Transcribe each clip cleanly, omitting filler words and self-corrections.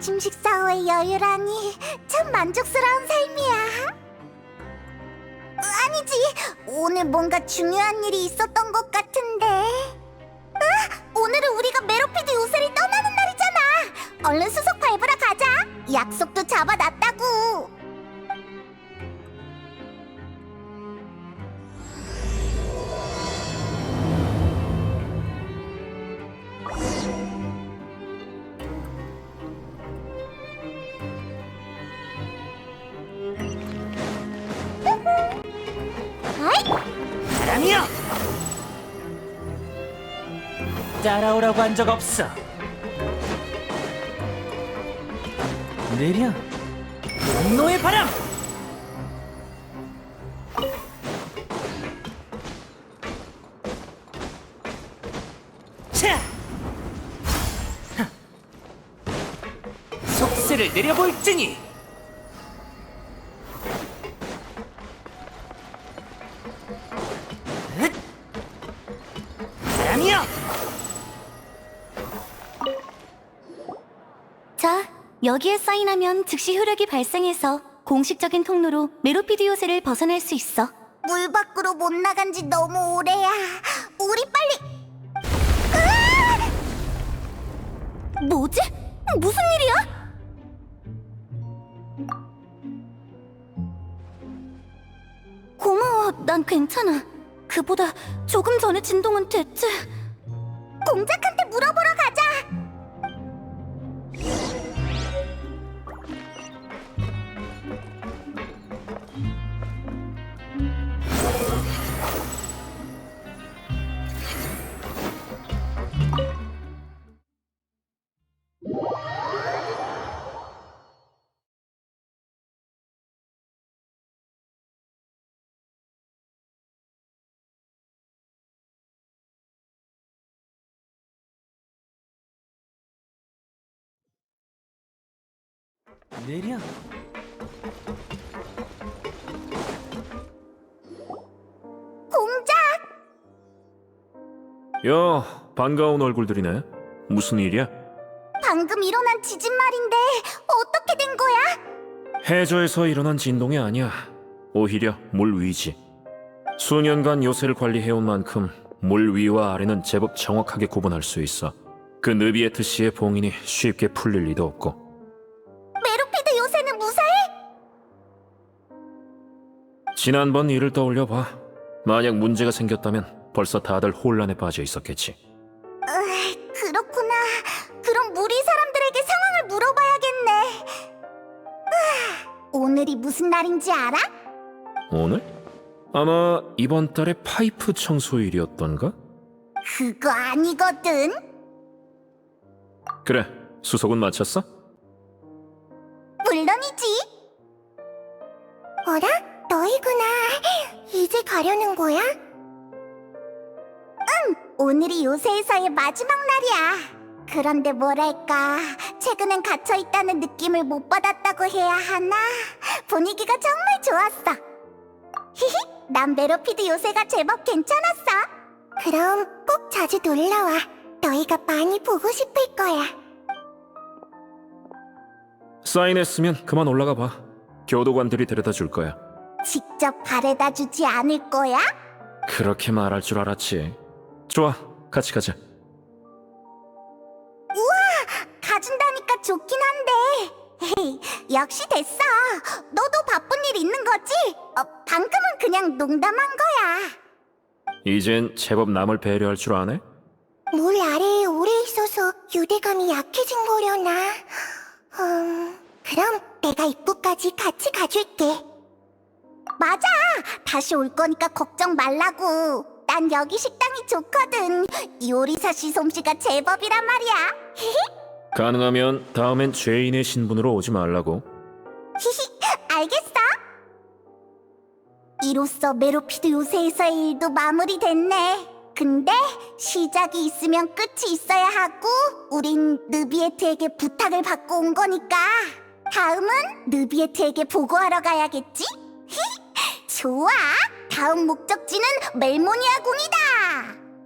아침 식사 후의 여유라니 참 만족스러운 삶이야. 아니지, 오늘 뭔가 중요한 일이 있었던 것 같은데. 오늘은 우리가 메로피드 요새를 떠나는 날이잖아. 얼른 수속 밟으러 가자. 약속도 잡아놨다고. 사람이여! 따라오라고 한 적 없어. 느려 분노의 바람! 차! 속세를 내려볼지니! 사람이여! 자, 여기에 사인하면 즉시 효력이 발생해서 공식적인 통로로 메로피드 요새를 벗어날 수 있어. 물 밖으로 못 나간 지 너무 오래야. 우리 빨리... 뭐지? 무슨 일이야? 고마워, 난 괜찮아. 그보다 조금 전의 진동은 대체... 공작한테 물어보러 가자! 느려 공작! 야, 반가운 얼굴들이네. 무슨 일이야? 방금 일어난 지진 말인데 어떻게 된 거야? 해저에서 일어난 진동이 아니야. 오히려 물 위지. 수년간 요새를 관리해온 만큼 물 위와 아래는 제법 정확하게 구분할 수 있어. 그 느비에트 씨의 봉인이 쉽게 풀릴 리도 없고. 메로피드 요새는 무사해? 지난번 일을 떠올려봐. 만약 문제가 생겼다면 벌써 다들 혼란에 빠져 있었겠지. 그렇구나. 그럼 무리 사람들에게 상황을 물어봐야겠네. 오늘이 무슨 날인지 알아? 오늘? 아마 이번 달에 파이프 청소일이었던가? 그거 아니거든. 그래, 수속은 마쳤어? 물론이지. 어라? 너희구나. 이제 가려는 거야? 응, 오늘이 요새에서의 마지막 날이야. 그런데 뭐랄까, 최근엔 갇혀있다는 느낌을 못 받았다고 해야 하나? 분위기가 정말 좋았어. 히히, 난 메로피드 요새가 제법 괜찮았어. 그럼 꼭 자주 놀러와. 너희가 많이 보고 싶을 거야. 사인했으면 그만 올라가 봐. 교도관들이 데려다 줄 거야. 직접 바래다 주지 않을 거야? 그렇게 말할 줄 알았지. 좋아, 같이 가자. 가준다니까 좋긴 한데. 헤이, 역시 됐어. 너도 바쁜 일 있는 거지? 방금은 그냥 농담한 거야. 이젠 제법 남을 배려할 줄 아네? 물 아래에 오래 있어서 유대감이 약해진 거려나? 그럼 내가 입구까지 같이 가줄게. 맞아! 다시 올 거니까 걱정 말라고. 난 여기 식당이 좋거든. 요리사 씨 솜씨가 제법이란 말이야. 가능하면 다음엔 죄인의 신분으로 오지 말라고. 히히, 알겠어. 이로써 메로피드 요새에서의 일도 마무리됐네. 근데 시작이 있으면 끝이 있어야 하고, 우린 느비에트에게 부탁을 받고 온 거니까 다음은 느비에트에게 보고하러 가야겠지? 좋아! 다음 목적지는 멜모니아 궁이다!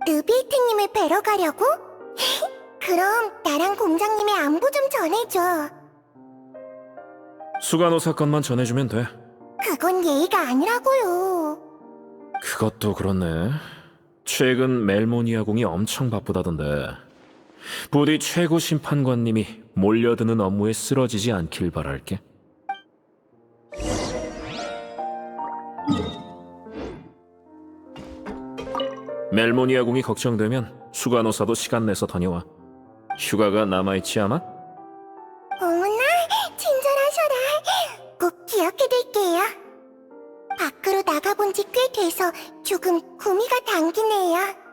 느비에트님을 뵈러 가려고? 그럼 나랑 공장님의 안부 좀 전해줘. 수간호 사건만 전해주면 돼. 그건 예의가 아니라고요. 그것도 그렇네. 최근 멜모니아궁이 엄청 바쁘다던데. 부디 최고 심판관님이 몰려드는 업무에 쓰러지지 않길 바랄게. 멜모니아궁이 걱정되면 수간호사도 시간 내서 다녀와. 휴가가 남아있지 않아? 어머나, 친절하셔라. 꼭 기억해둘게요. 밖으로 나가본 지 꽤 돼서 조금 구미가 당기네요.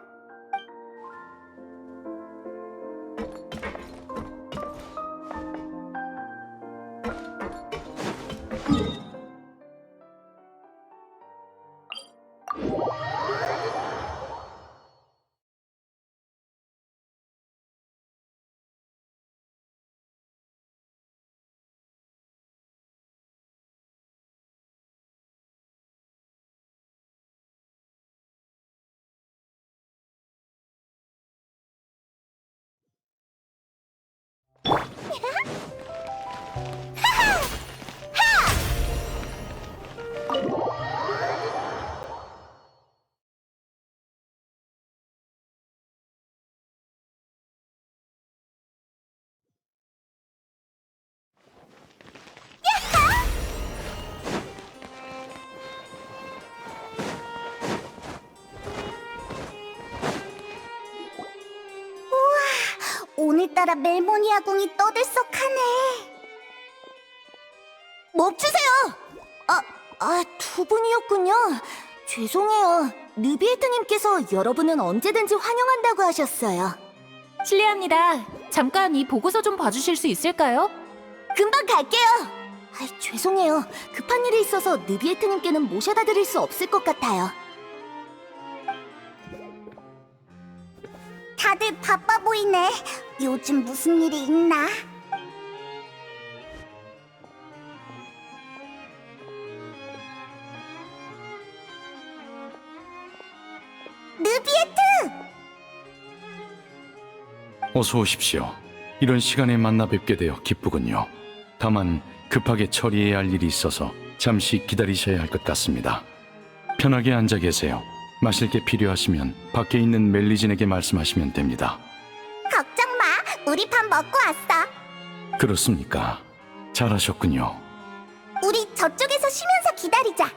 오늘따라 멜모니아궁이 떠들썩하네. 멈추세요! 두 분이었군요. 죄송해요. 느비에트님께서 여러분은 언제든지 환영한다고 하셨어요. 실례합니다. 잠깐 이 보고서 좀 봐주실 수 있을까요? 금방 갈게요. 죄송해요. 급한 일이 있어서 느비에트님께는 모셔다 드릴 수 없을 것 같아요. 다들 바빠 보이네. 요즘 무슨 일이 있나? 느비에트! 어서 오십시오. 이런 시간에 만나 뵙게 되어 기쁘군요. 다만 급하게 처리해야 할 일이 있어서 잠시 기다리셔야 할 것 같습니다. 편하게 앉아 계세요. 마실 게 필요하시면 밖에 있는 멜리진에게 말씀하시면 됩니다. 걱정 마. 우리 밥 먹고 왔어. 그렇습니까? 잘하셨군요. 우리 저쪽에서 쉬면서 기다리자.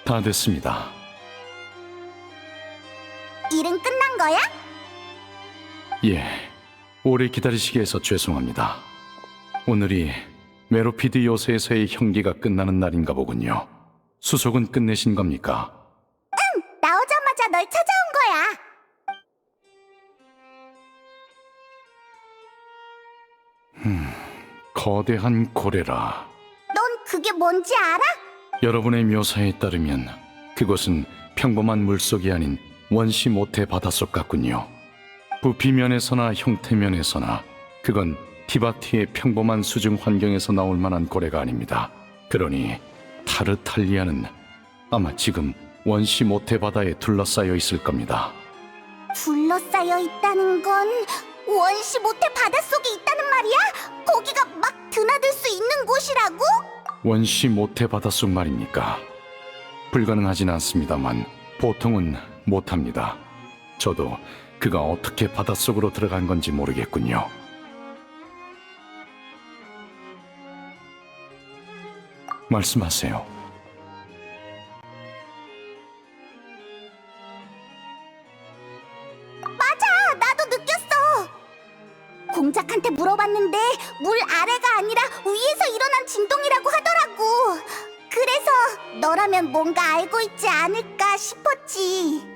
다 됐습니다. 일은 끝난 거야? 예, 오래 기다리시게 해서 죄송합니다. 오늘이 메로피드 요새에서의 형기가 끝나는 날인가 보군요. 수속은 끝내신 겁니까? 나오자마자 널 찾아온 거야. 거대한 고래라. 넌 그게 뭔지 알아? 여러분의 묘사에 따르면 그곳은 평범한 물속이 아닌 원시 모태 바닷속 같군요. 부피면에서나 형태면에서나 그건 티바티의 평범한 수중 환경에서 나올 만한 고래가 아닙니다. 그러니 타르탈리아는 아마 지금 원시 모태 바다에 둘러싸여 있을 겁니다. 둘러싸여 있다는 건 원시 모태 바닷속에 있다는 말이야? 고기가 막 드나들 수 있는 곳이라고? 원시 모태 바닷속 말입니까? 불가능하진 않습니다만 보통은 못합니다. 저도 그가 어떻게 바닷속으로 들어간 건지 모르겠군요. 말씀하세요. 맞아, 나도 느꼈어. 공작한테 물어봤는데 물 아래가 아니라 위에서 일어난 진동이라고 하더라고. 그래서 너라면 뭔가 알고 있지 않을까 싶었지.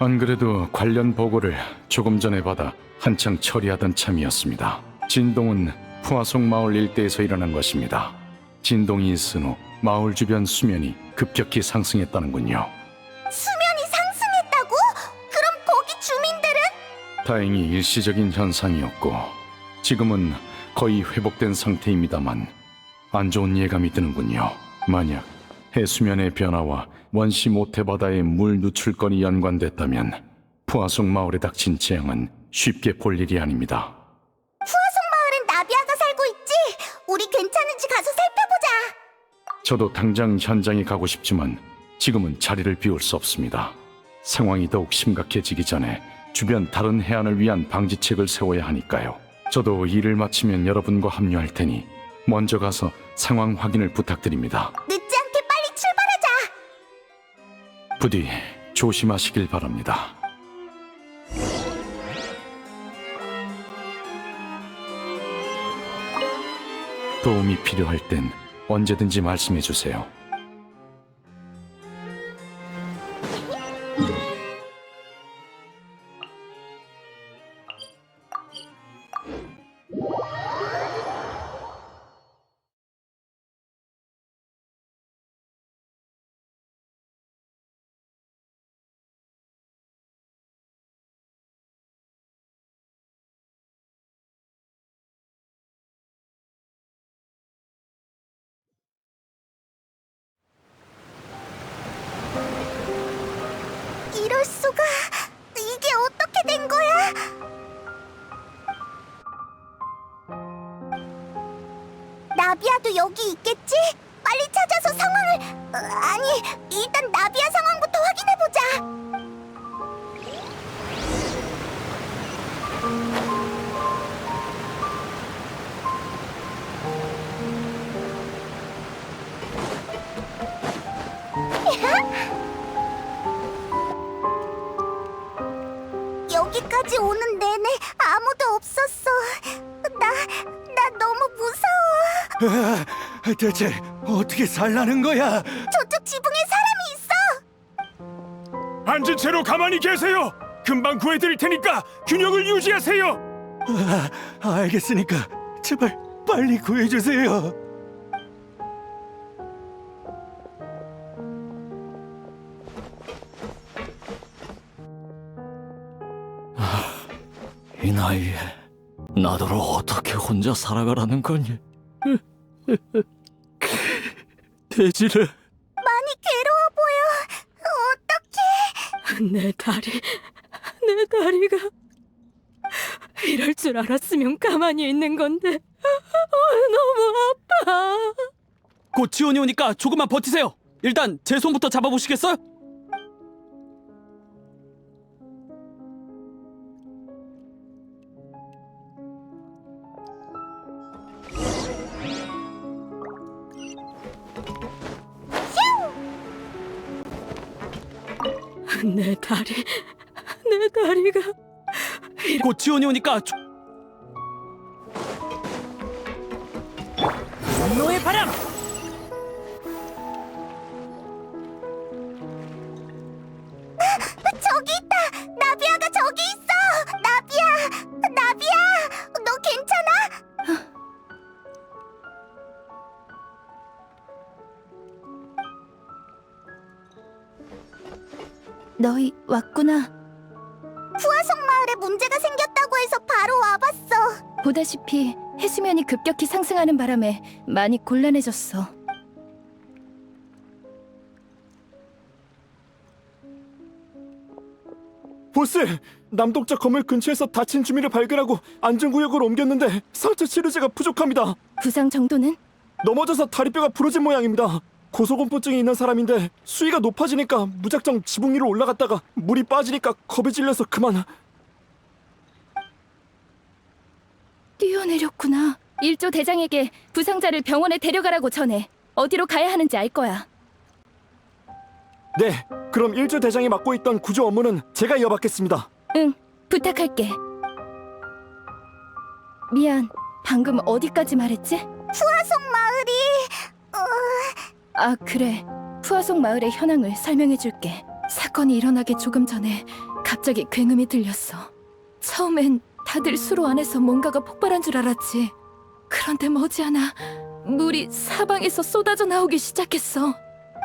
안 그래도 관련 보고를 조금 전에 받아 한창 처리하던 참이었습니다. 진동은 푸아속 마을 일대에서 일어난 것입니다. 진동이 있은 후 마을 주변 수면이 급격히 상승했다는군요. 수면이 상승했다고? 그럼 거기 주민들은? 다행히 일시적인 현상이었고 지금은 거의 회복된 상태입니다만 안 좋은 예감이 드는군요. 만약 해수면의 변화와 원시 모태바다의 물 누출권이 연관됐다면 푸아송 마을에 닥친 재앙은 쉽게 볼 일이 아닙니다. 푸아송 마을엔 나비아가 살고 있지. 우리 괜찮은지 가서 살펴보자. 저도 당장 현장에 가고 싶지만 지금은 자리를 비울 수 없습니다. 상황이 더욱 심각해지기 전에 주변 다른 해안을 위한 방지책을 세워야 하니까요. 저도 일을 마치면 여러분과 합류할 테니 먼저 가서 상황 확인을 부탁드립니다. 늦지 않게 빨리 출발하자. 부디 조심하시길 바랍니다. 도움이 필요할 땐 언제든지 말씀해 주세요. 이럴 수가. 이게 어떻게 된 거야? 나비아도 여기 있겠지? 빨리 찾아서 상황을... 아니, 일단 나비아 상황부터 확인해보자. 여기까지 오는 내내 아무도 없었어. 나 너무 무서워. 대체 어떻게 살라는 거야? 저쪽 지붕에 사람이 있어. 앉은 채로 가만히 계세요. 금방 구해드릴 테니까 균형을 유지하세요. 알겠으니까 제발 빨리 구해주세요. 이 나이에 나더러 어떻게 혼자 살아가라는 거니? 돼지를 많이 괴로워 보여. 어떡해. 내 다리가 이럴 줄 알았으면 가만히 있는 건데 너무 아파. 곧 지원이 오니까 조금만 버티세요. 일단 제 손부터 잡아보시겠어요? 내 다리가 곧 지원이 오니까 분노의 바람! 저기 있다. 나비아가 저기 있어. 나비아, 너 괜찮아? 너희 왔구나. 푸아송 마을에 문제가 생겼다고 해서 바로 와봤어. 보다시피 해수면이 급격히 상승하는 바람에 많이 곤란해졌어. 보스, 남독자 건물 근처에서 다친 주민을 발견하고 안전구역으로 옮겼는데 상처 치료제가 부족합니다. 부상 정도는? 넘어져서 다리뼈가 부러진 모양입니다. 고소공포증이 있는 사람인데 수위가 높아지니까 무작정 지붕 위로 올라갔다가 물이 빠지니까 겁에 질려서 그만. 뛰어내렸구나. 일조 대장에게 부상자를 병원에 데려가라고 전해. 어디로 가야 하는지 알 거야. 네, 그럼 일조 대장이 맡고 있던 구조 업무는 제가 이어받겠습니다. 응, 부탁할게. 미안, 방금 어디까지 말했지? 푸아송 마을이... 아, 그래. 푸아송 마을의 현황을 설명해줄게. 사건이 일어나기 조금 전에 갑자기 굉음이 들렸어. 처음엔 다들 수로 안에서 뭔가가 폭발한 줄 알았지. 그런데 머지않아 물이 사방에서 쏟아져 나오기 시작했어.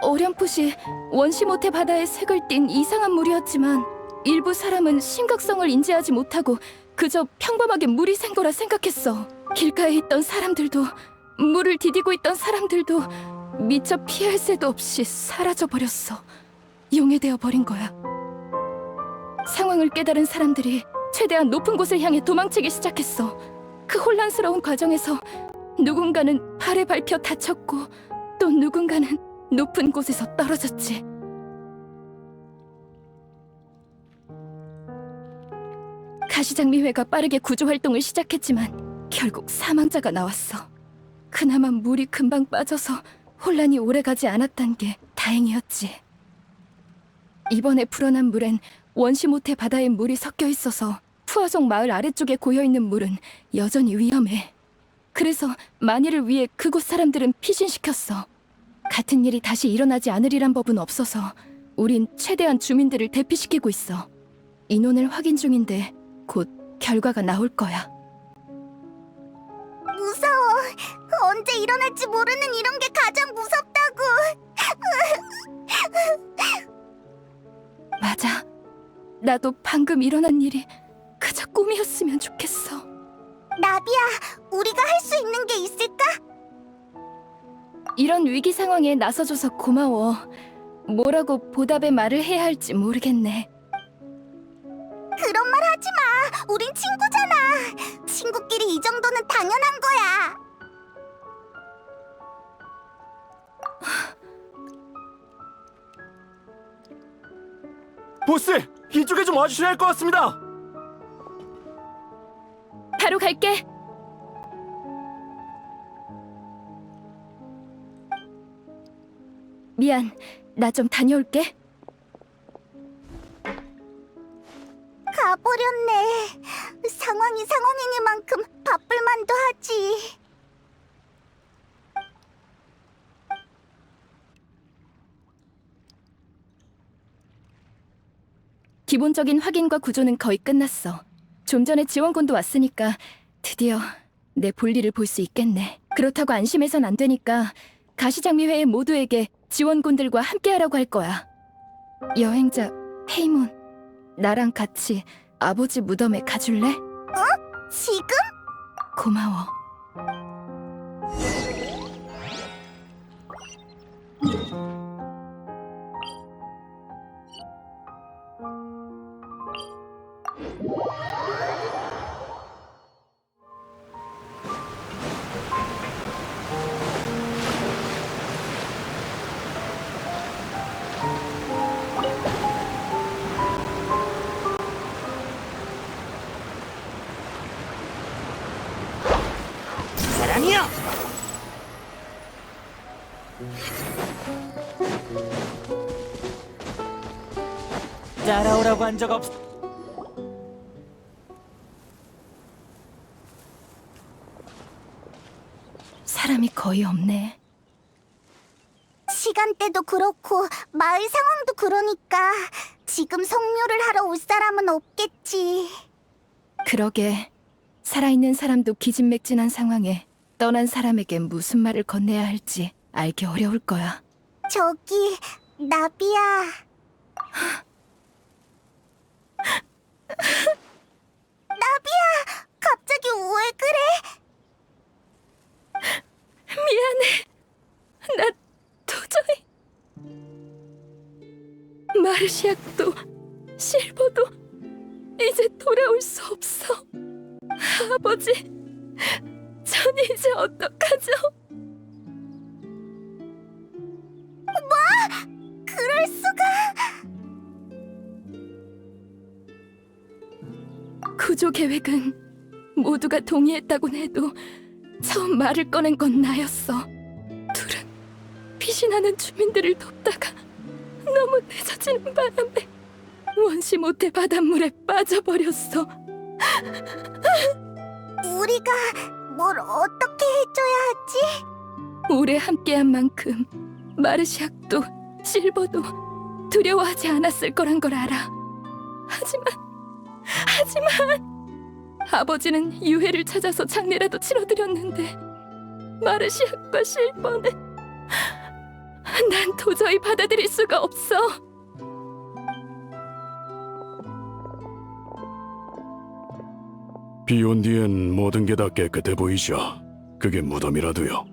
어렴풋이 원시 모태 바다의 색을 띤 이상한 물이었지만 일부 사람은 심각성을 인지하지 못하고 그저 평범하게 물이 샌 거라 생각했어. 길가에 있던 사람들도, 물을 디디고 있던 사람들도 미처 피할 새도 없이 사라져버렸어. 용해되어 버린 거야. 상황을 깨달은 사람들이 최대한 높은 곳을 향해 도망치기 시작했어. 그 혼란스러운 과정에서 누군가는 팔에 밟혀 다쳤고 또 누군가는 높은 곳에서 떨어졌지. 가시장미회가 빠르게 구조 활동을 시작했지만 결국 사망자가 나왔어. 그나마 물이 금방 빠져서 혼란이 오래가지 않았단 게 다행이었지. 이번에 불어난 물엔 원시모태 바다의 물이 섞여 있어서 푸아송 마을 아래쪽에 고여있는 물은 여전히 위험해. 그래서 만일을 위해 그곳 사람들은 피신시켰어. 같은 일이 다시 일어나지 않으리란 법은 없어서 우린 최대한 주민들을 대피시키고 있어. 인원을 확인 중인데 곧 결과가 나올 거야. 무서워. 언제 일어날지 모르는 이런 게 가장 무섭다고. 맞아. 나도 방금 일어난 일이 그저 꿈이었으면 좋겠어. 나비야, 우리가 할 수 있는 게 있을까? 이런 위기 상황에 나서줘서 고마워. 뭐라고 보답의 말을 해야 할지 모르겠네. 그런 말 하지 마. 우린 친구잖아. 친구끼리 이 정도는 당연한 거야. 보스, 이쪽에 좀 와주셔야 할 것 같습니다. 바로 갈게. 미안, 나 좀 다녀올게. 가버렸네. 상황이 상황이니만큼 바쁠 만도 하지. 기본적인 확인과 구조는 거의 끝났어. 좀 전에 지원군도 왔으니까 드디어 내 볼일을 볼 수 있겠네. 그렇다고 안심해선 안 되니까 가시장미회의 모두에게 지원군들과 함께하라고 할 거야. 여행자 페이몬, 나랑 같이 아버지 무덤에 가줄래? 지금? 고마워. 사랑이여! 따라오라고 한 적 없어. 사람이 거의 없네. 시간대도 그렇고 마을 상황도 그러니까 지금 성묘를 하러 올 사람은 없겠지. 그러게. 살아있는 사람도 기진맥진한 상황에 떠난 사람에게 무슨 말을 건네야 할지 알기 어려울 거야. 저기, 나비야. 나비야, 갑자기 왜 그래? 미안해. 나 도저히... 마르시아도 실버도 이제 돌아올 수 없어. 아버지, 전 이제 어떡하죠? 그럴 수가. 구조 계획은 모두가 동의했다곤 해도 처음 말을 꺼낸 건 나였어. 둘은 피신하는 주민들을 돕다가 너무 늦어지는 바람에 원시모태 바닷물에 빠져버렸어. 우리가 뭘 어떻게 해줘야 하지? 오래 함께한 만큼 마르시악도 실버도 두려워하지 않았을 거란 걸 알아. 하지만 아버지는 유해를 찾아서 장례라도 치러드렸는데 마르시악과 실버는 난 도저히 받아들일 수가 없어. 비온 뒤엔 모든 게 다 깨끗해 보이죠. 그게 무덤이라도요.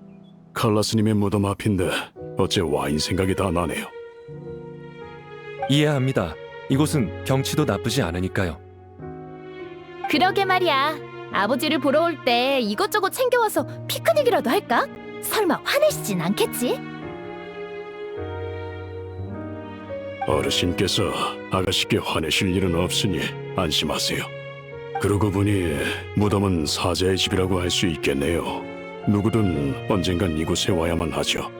칼라스님의 무덤 앞인데 어째 와인 생각이 다 나네요. 이해합니다. 이곳은 경치도 나쁘지 않으니까요. 그러게 말이야. 아버지를 보러 올 때 이것저것 챙겨와서 피크닉이라도 할까? 설마 화내시진 않겠지? 어르신께서 아가씨께 화내실 일은 없으니 안심하세요. 그러고 보니 무덤은 사자의 집이라고 할 수 있겠네요. 누구든 언젠간 이곳에 와야만 하죠.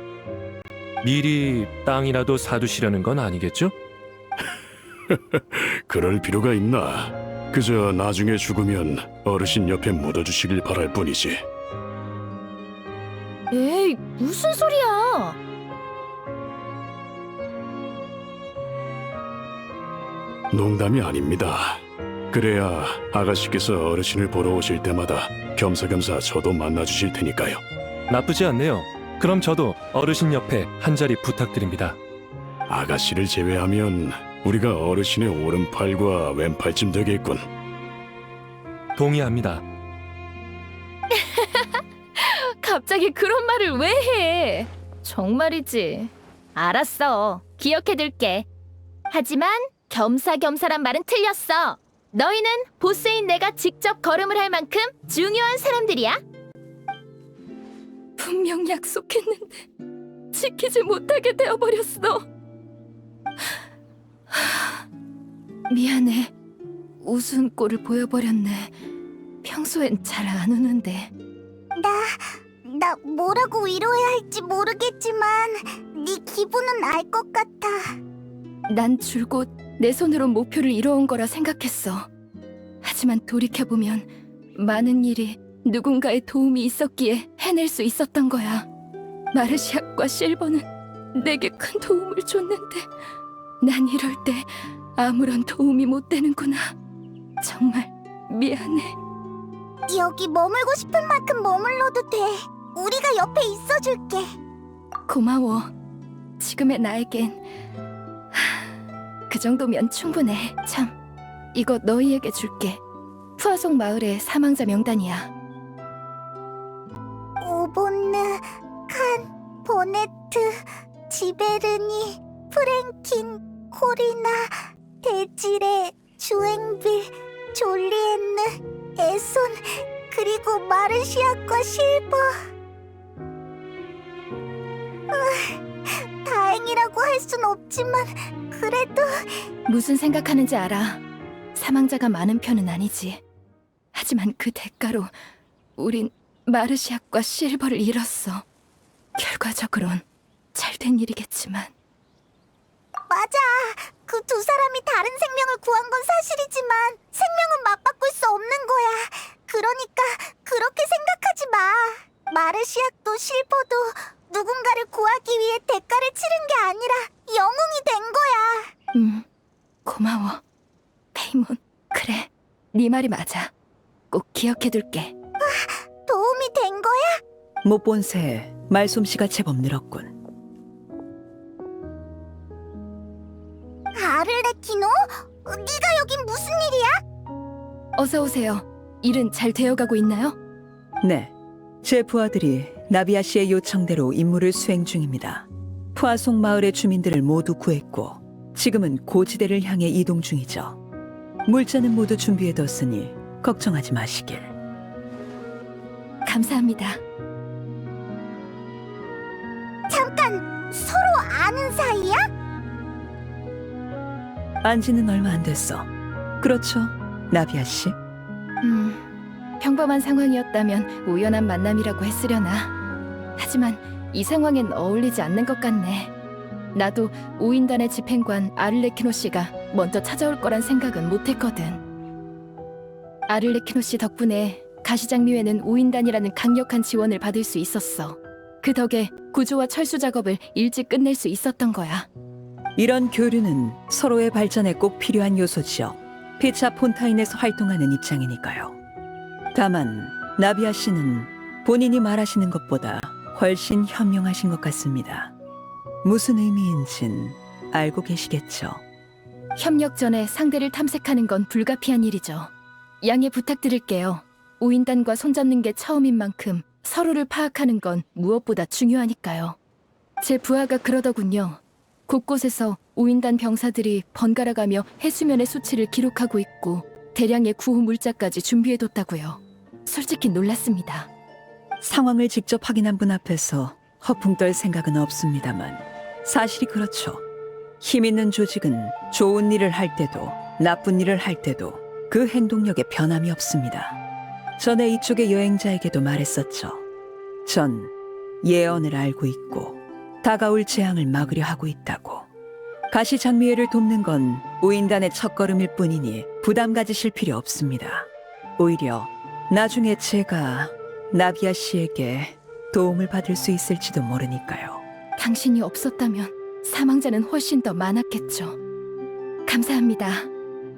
미리 땅이라도 사두시려는 건 아니겠죠? 그럴 필요가 있나? 그저 나중에 죽으면 어르신 옆에 묻어주시길 바랄 뿐이지. 에이, 무슨 소리야? 농담이 아닙니다. 그래야 아가씨께서 어르신을 보러 오실 때마다 겸사겸사 저도 만나주실 테니까요. 나쁘지 않네요. 그럼 저도 어르신 옆에 한 자리 부탁드립니다. 아가씨를 제외하면 우리가 어르신의 오른팔과 왼팔쯤 되겠군. 동의합니다. 갑자기 그런 말을 왜 해? 정말이지. 알았어. 기억해둘게. 하지만 겸사겸사란 말은 틀렸어. 너희는 보스인 내가 직접 걸음을 할 만큼 중요한 사람들이야. 분명 약속했는데 지키지 못하게 되어버렸어. 미안해. 우스운 꼴을 보여버렸네. 평소엔 잘 안 우는데. 나 뭐라고 위로해야 할지 모르겠지만 네 기분은 알 것 같아. 난 줄곧 내 손으로 목표를 이뤄온 거라 생각했어. 하지만 돌이켜보면 많은 일이 누군가의 도움이 있었기에 해낼 수 있었던 거야. 마르시아과 실버는 내게 큰 도움을 줬는데 난 이럴 때 아무런 도움이 못 되는구나. 정말 미안해. 여기 머물고 싶은 만큼 머물러도 돼. 우리가 옆에 있어줄게. 고마워. 지금의 나에겐 그 정도면 충분해. 참, 이거 너희에게 줄게. 푸아송 마을의 사망자 명단이야. 오본느, 칸, 보네트, 지베르니, 프랭킨, 코리나, 데지레, 주앵빌, 졸리엔느, 에손, 그리고 마르시아과 실버. 다행이라고 할 순 없지만 그래도 무슨 생각하는지 알아. 사망자가 많은 편은 아니지. 하지만 그 대가로 우린 마르시아과 실버를 잃었어. 결과적으론 잘된 일이겠지만. 맞아. 그 두 사람이 다른 생명을 구한 건 사실이지만 생명은 맞바꿀 수 없는 거야. 그러니까 그렇게 생각하지 마. 마르시아도 실버도 누군가를 구하기 위해 대가를 치른 게 아니라 영웅이 된 거야. 고마워. 페이몬, 그래. 네 말이 맞아. 꼭 기억해둘게. 도움이 된 거야? 못 본 새 말솜씨가 제법 늘었군. 아를레키노? 네가 여긴 무슨 일이야? 어서 오세요. 일은 잘 되어가고 있나요? 네, 제 부하들이 나비아 씨의 요청대로 임무를 수행 중입니다. 푸아송 마을의 주민들을 모두 구했고 지금은 고지대를 향해 이동 중이죠. 물자는 모두 준비해뒀으니 걱정하지 마시길. 감사합니다. 잠깐, 서로 아는 사이야? 안지는 얼마 안 됐어. 그렇죠, 나비아 씨? 평범한 상황이었다면 우연한 만남이라고 했으려나. 하지만 이 상황엔 어울리지 않는 것 같네. 나도 오인단의 집행관 아를레키노 씨가 먼저 찾아올 거란 생각은 못했거든. 아를레키노 씨 덕분에 가시장미회는 오인단이라는 강력한 지원을 받을 수 있었어. 그 덕에 구조와 철수 작업을 일찍 끝낼 수 있었던 거야. 이런 교류는 서로의 발전에 꼭 필요한 요소지요. 피차 폰타인에서 활동하는 입장이니까요. 다만 나비아 씨는 본인이 말하시는 것보다 훨씬 현명하신 것 같습니다. 무슨 의미인진 알고 계시겠죠? 협력 전에 상대를 탐색하는 건 불가피한 일이죠. 양해 부탁드릴게요. 오인단과 손잡는 게 처음인 만큼 서로를 파악하는 건 무엇보다 중요하니까요. 제 부하가 그러더군요. 곳곳에서 우인단 병사들이 번갈아가며 해수면의 수치를 기록하고 있고 대량의 구호 물자까지 준비해뒀다고요. 솔직히 놀랐습니다. 상황을 직접 확인한 분 앞에서 허풍 떨 생각은 없습니다만 사실이 그렇죠. 힘 있는 조직은 좋은 일을 할 때도 나쁜 일을 할 때도 그 행동력에 변함이 없습니다. 전에 이쪽의 여행자에게도 말했었죠. 전 예언을 알고 있고 다가올 재앙을 막으려 하고 있다고. 가시장미애를 돕는 건 우인단의 첫걸음일 뿐이니 부담 가지실 필요 없습니다. 오히려 나중에 제가 나비아 씨에게 도움을 받을 수 있을지도 모르니까요. 당신이 없었다면 사망자는 훨씬 더 많았겠죠. 감사합니다.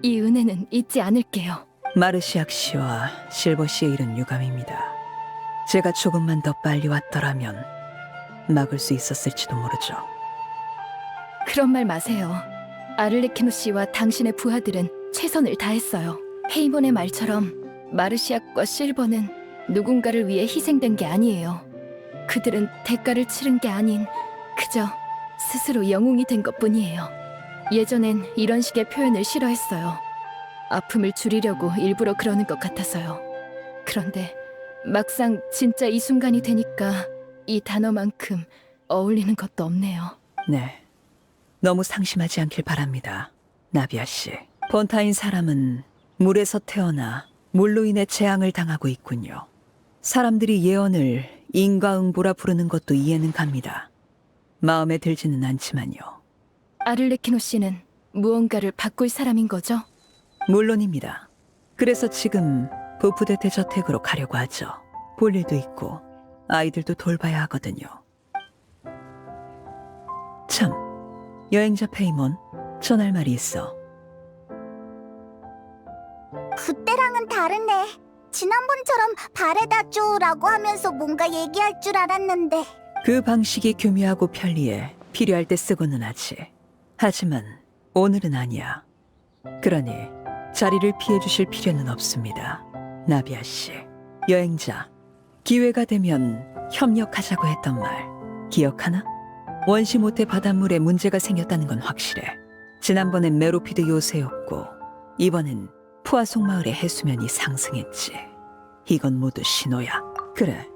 이 은혜는 잊지 않을게요. 마르시악 씨와 실버 씨의 일은 유감입니다. 제가 조금만 더 빨리 왔더라면 막을 수 있었을지도 모르죠. 그런 말 마세요. 아를레키노 씨와 당신의 부하들은 최선을 다했어요. 헤이몬의 말처럼 마르시악과 실버는 누군가를 위해 희생된 게 아니에요. 그들은 대가를 치른 게 아닌 그저 스스로 영웅이 된 것뿐이에요. 예전엔 이런 식의 표현을 싫어했어요. 아픔을 줄이려고 일부러 그러는 것 같아서요. 그런데 막상 진짜 이 순간이 되니까 이 단어만큼 어울리는 것도 없네요. 네, 너무 상심하지 않길 바랍니다. 나비아 씨, 폰타인 사람은 물에서 태어나 물로 인해 재앙을 당하고 있군요. 사람들이 예언을 인과응보라 부르는 것도 이해는 갑니다. 마음에 들지는 않지만요. 아를레키노 씨는 무언가를 바꿀 사람인 거죠? 물론입니다. 그래서 지금 부부대퇴 저택으로 가려고 하죠. 볼 일도 있고 아이들도 돌봐야 하거든요. 참, 여행자 페이몬, 전할 말이 있어. 그때랑은 다르네. 지난번처럼 바래다 줘라고 하면서 뭔가 얘기할 줄 알았는데. 그 방식이 교묘하고 편리해 필요할 때 쓰고는 하지. 하지만 오늘은 아니야. 그러니 자리를 피해 주실 필요는 없습니다. 나비아 씨, 여행자, 기회가 되면 협력하자고 했던 말 기억하나? 원시 모태 바닷물에 문제가 생겼다는 건 확실해. 지난번엔 메로피드 요새였고 이번엔 푸아송 마을의 해수면이 상승했지. 이건 모두 신호야. 그래,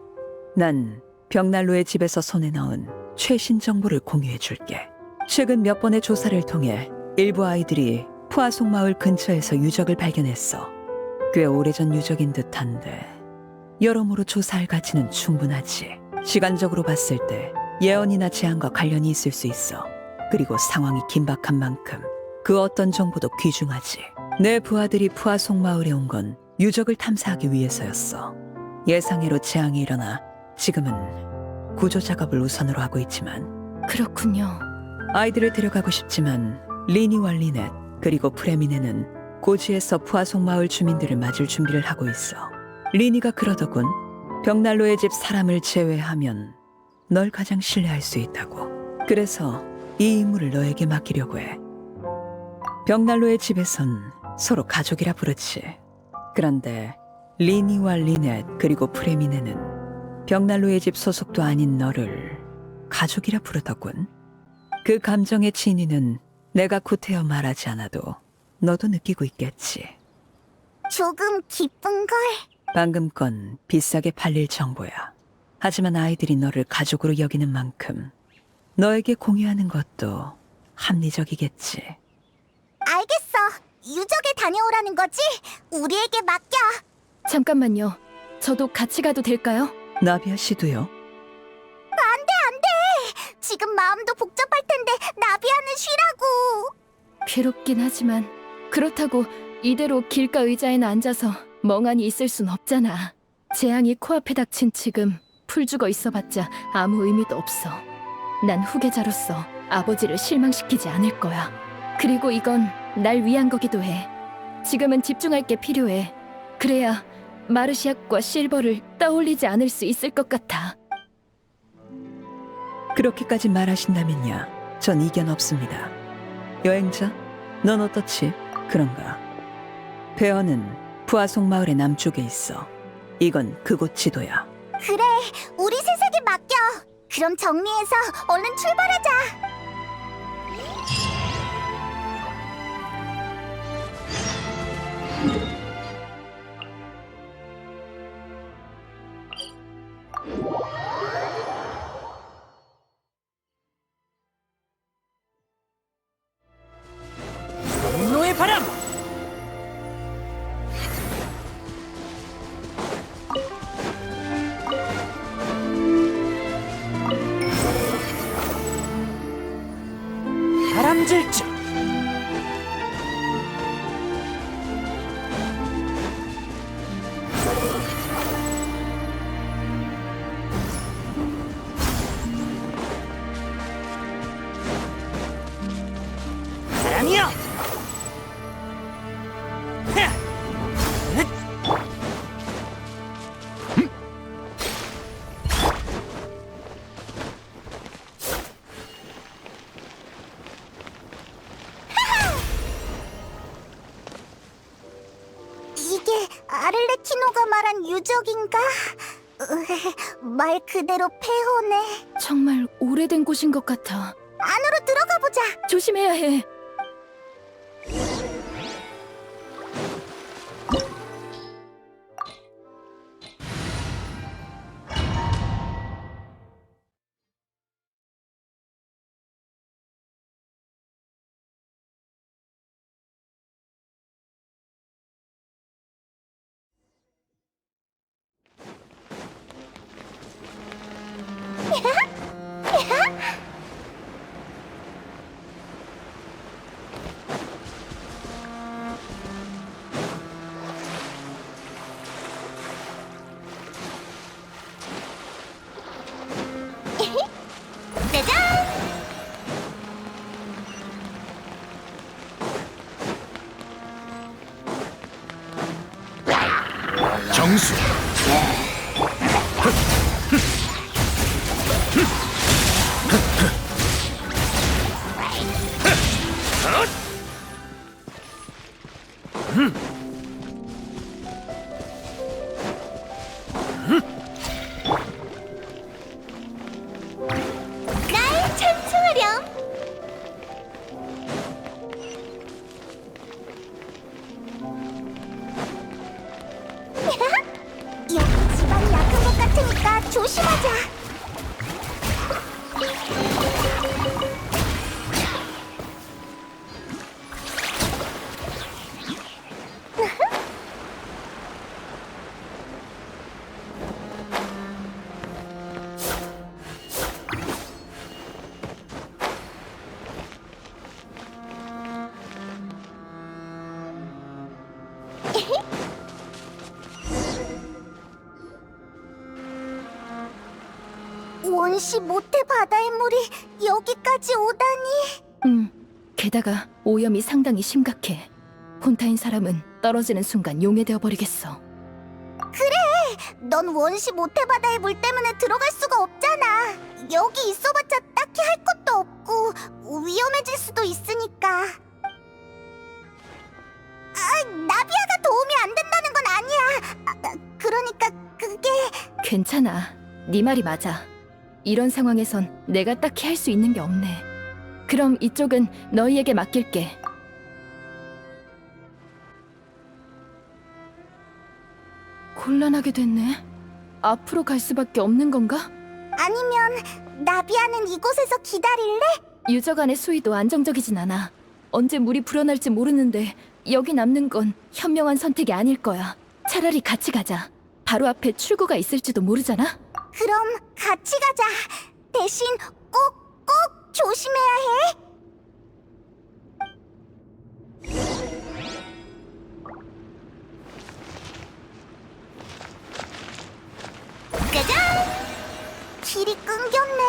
난 벽난로의 집에서 손에 넣은 최신 정보를 공유해 줄게. 최근 몇 번의 조사를 통해 일부 아이들이 푸아송 마을 근처에서 유적을 발견했어. 꽤 오래전 유적인 듯한데 여러모로 조사할 가치는 충분하지. 시간적으로 봤을 때 예언이나 재앙과 관련이 있을 수 있어. 그리고 상황이 긴박한 만큼 그 어떤 정보도 귀중하지. 내 부하들이 푸아송 마을에 온 건 유적을 탐사하기 위해서였어. 예상외로 재앙이 일어나 지금은 구조 작업을 우선으로 하고 있지만. 그렇군요. 아이들을 데려가고 싶지만 리니와 리넷 그리고 프레미네는 고지에서 푸아송 마을 주민들을 맞을 준비를 하고 있어. 리니가 그러더군. 벽난로의 집 사람을 제외하면 널 가장 신뢰할 수 있다고. 그래서 이 임무를 너에게 맡기려고 해. 벽난로의 집에선 서로 가족이라 부르지. 그런데 리니와 리넷 그리고 프레미네는 벽난로의 집 소속도 아닌 너를 가족이라 부르더군. 그 감정의 진위는 내가 구태여 말하지 않아도 너도 느끼고 있겠지. 조금 기쁜걸. 방금 건 비싸게 팔릴 정보야. 하지만 아이들이 너를 가족으로 여기는 만큼 너에게 공유하는 것도 합리적이겠지. 알겠어. 유적에 다녀오라는 거지? 우리에게 맡겨. 잠깐만요. 저도 같이 가도 될까요? 나비아 씨도요? 안 돼. 지금 마음도 복잡할 텐데 나비아는 쉬라고. 괴롭긴 하지만 그렇다고 이대로 길가 의자에나 앉아서 멍하니 있을 순 없잖아. 재앙이 코앞에 닥친 지금 풀 죽어 있어봤자 아무 의미도 없어. 난 후계자로서 아버지를 실망시키지 않을 거야. 그리고 이건 날 위한 거기도 해. 지금은 집중할 게 필요해. 그래야 마르시악과 실버를 떠올리지 않을 수 있을 것 같아. 그렇게까지 말하신다면야 전 이견 없습니다. 여행자, 넌 어떻지? 그런가? 배어는 푸아송 마을의 남쪽에 있어. 이건 그곳 지도야. 그래, 우리 셋에게 맡겨. 그럼 정리해서 얼른 출발하자. 분노의 바람! 바람질주! 바람이여! 이게 아를레키노가 말한 유적인가? 말 그대로 폐허네. 정말 오래된 곳인 것 같아. 안으로 들어가 보자. 조심해야 해. 짜잔! 정수. 날 찬송하렴. 여기 집안이 약한 것 같으니까 조심하자. 원시 모태 바다의 물이 여기까지 오다니. 게다가 오염이 상당히 심각해. 폰타인 사람은 떨어지는 순간 용해되어 버리겠어. 넌 원시 모태 바다의 물 때문에 들어갈 수가 없잖아. 여기 있어봤자 딱히 할 것도 없고 위험해질 수도 있으니까. 나비아가 도움이 안 된다는 건 아니야. 그러니까 그게... 괜찮아. 네 말이 맞아. 이런 상황에선 내가 딱히 할 수 있는 게 없네. 그럼 이쪽은 너희에게 맡길게. 곤란하게 됐네. 앞으로 갈 수밖에 없는 건가? 아니면 나비아는 이곳에서 기다릴래? 유적 안의 수위도 안정적이진 않아. 언제 물이 불어날지 모르는데 여기 남는 건 현명한 선택이 아닐 거야. 차라리 같이 가자. 바로 앞에 출구가 있을지도 모르잖아. 그럼 같이 가자. 대신 꼭 조심해야 해. 짜잔! 길이 끊겼네.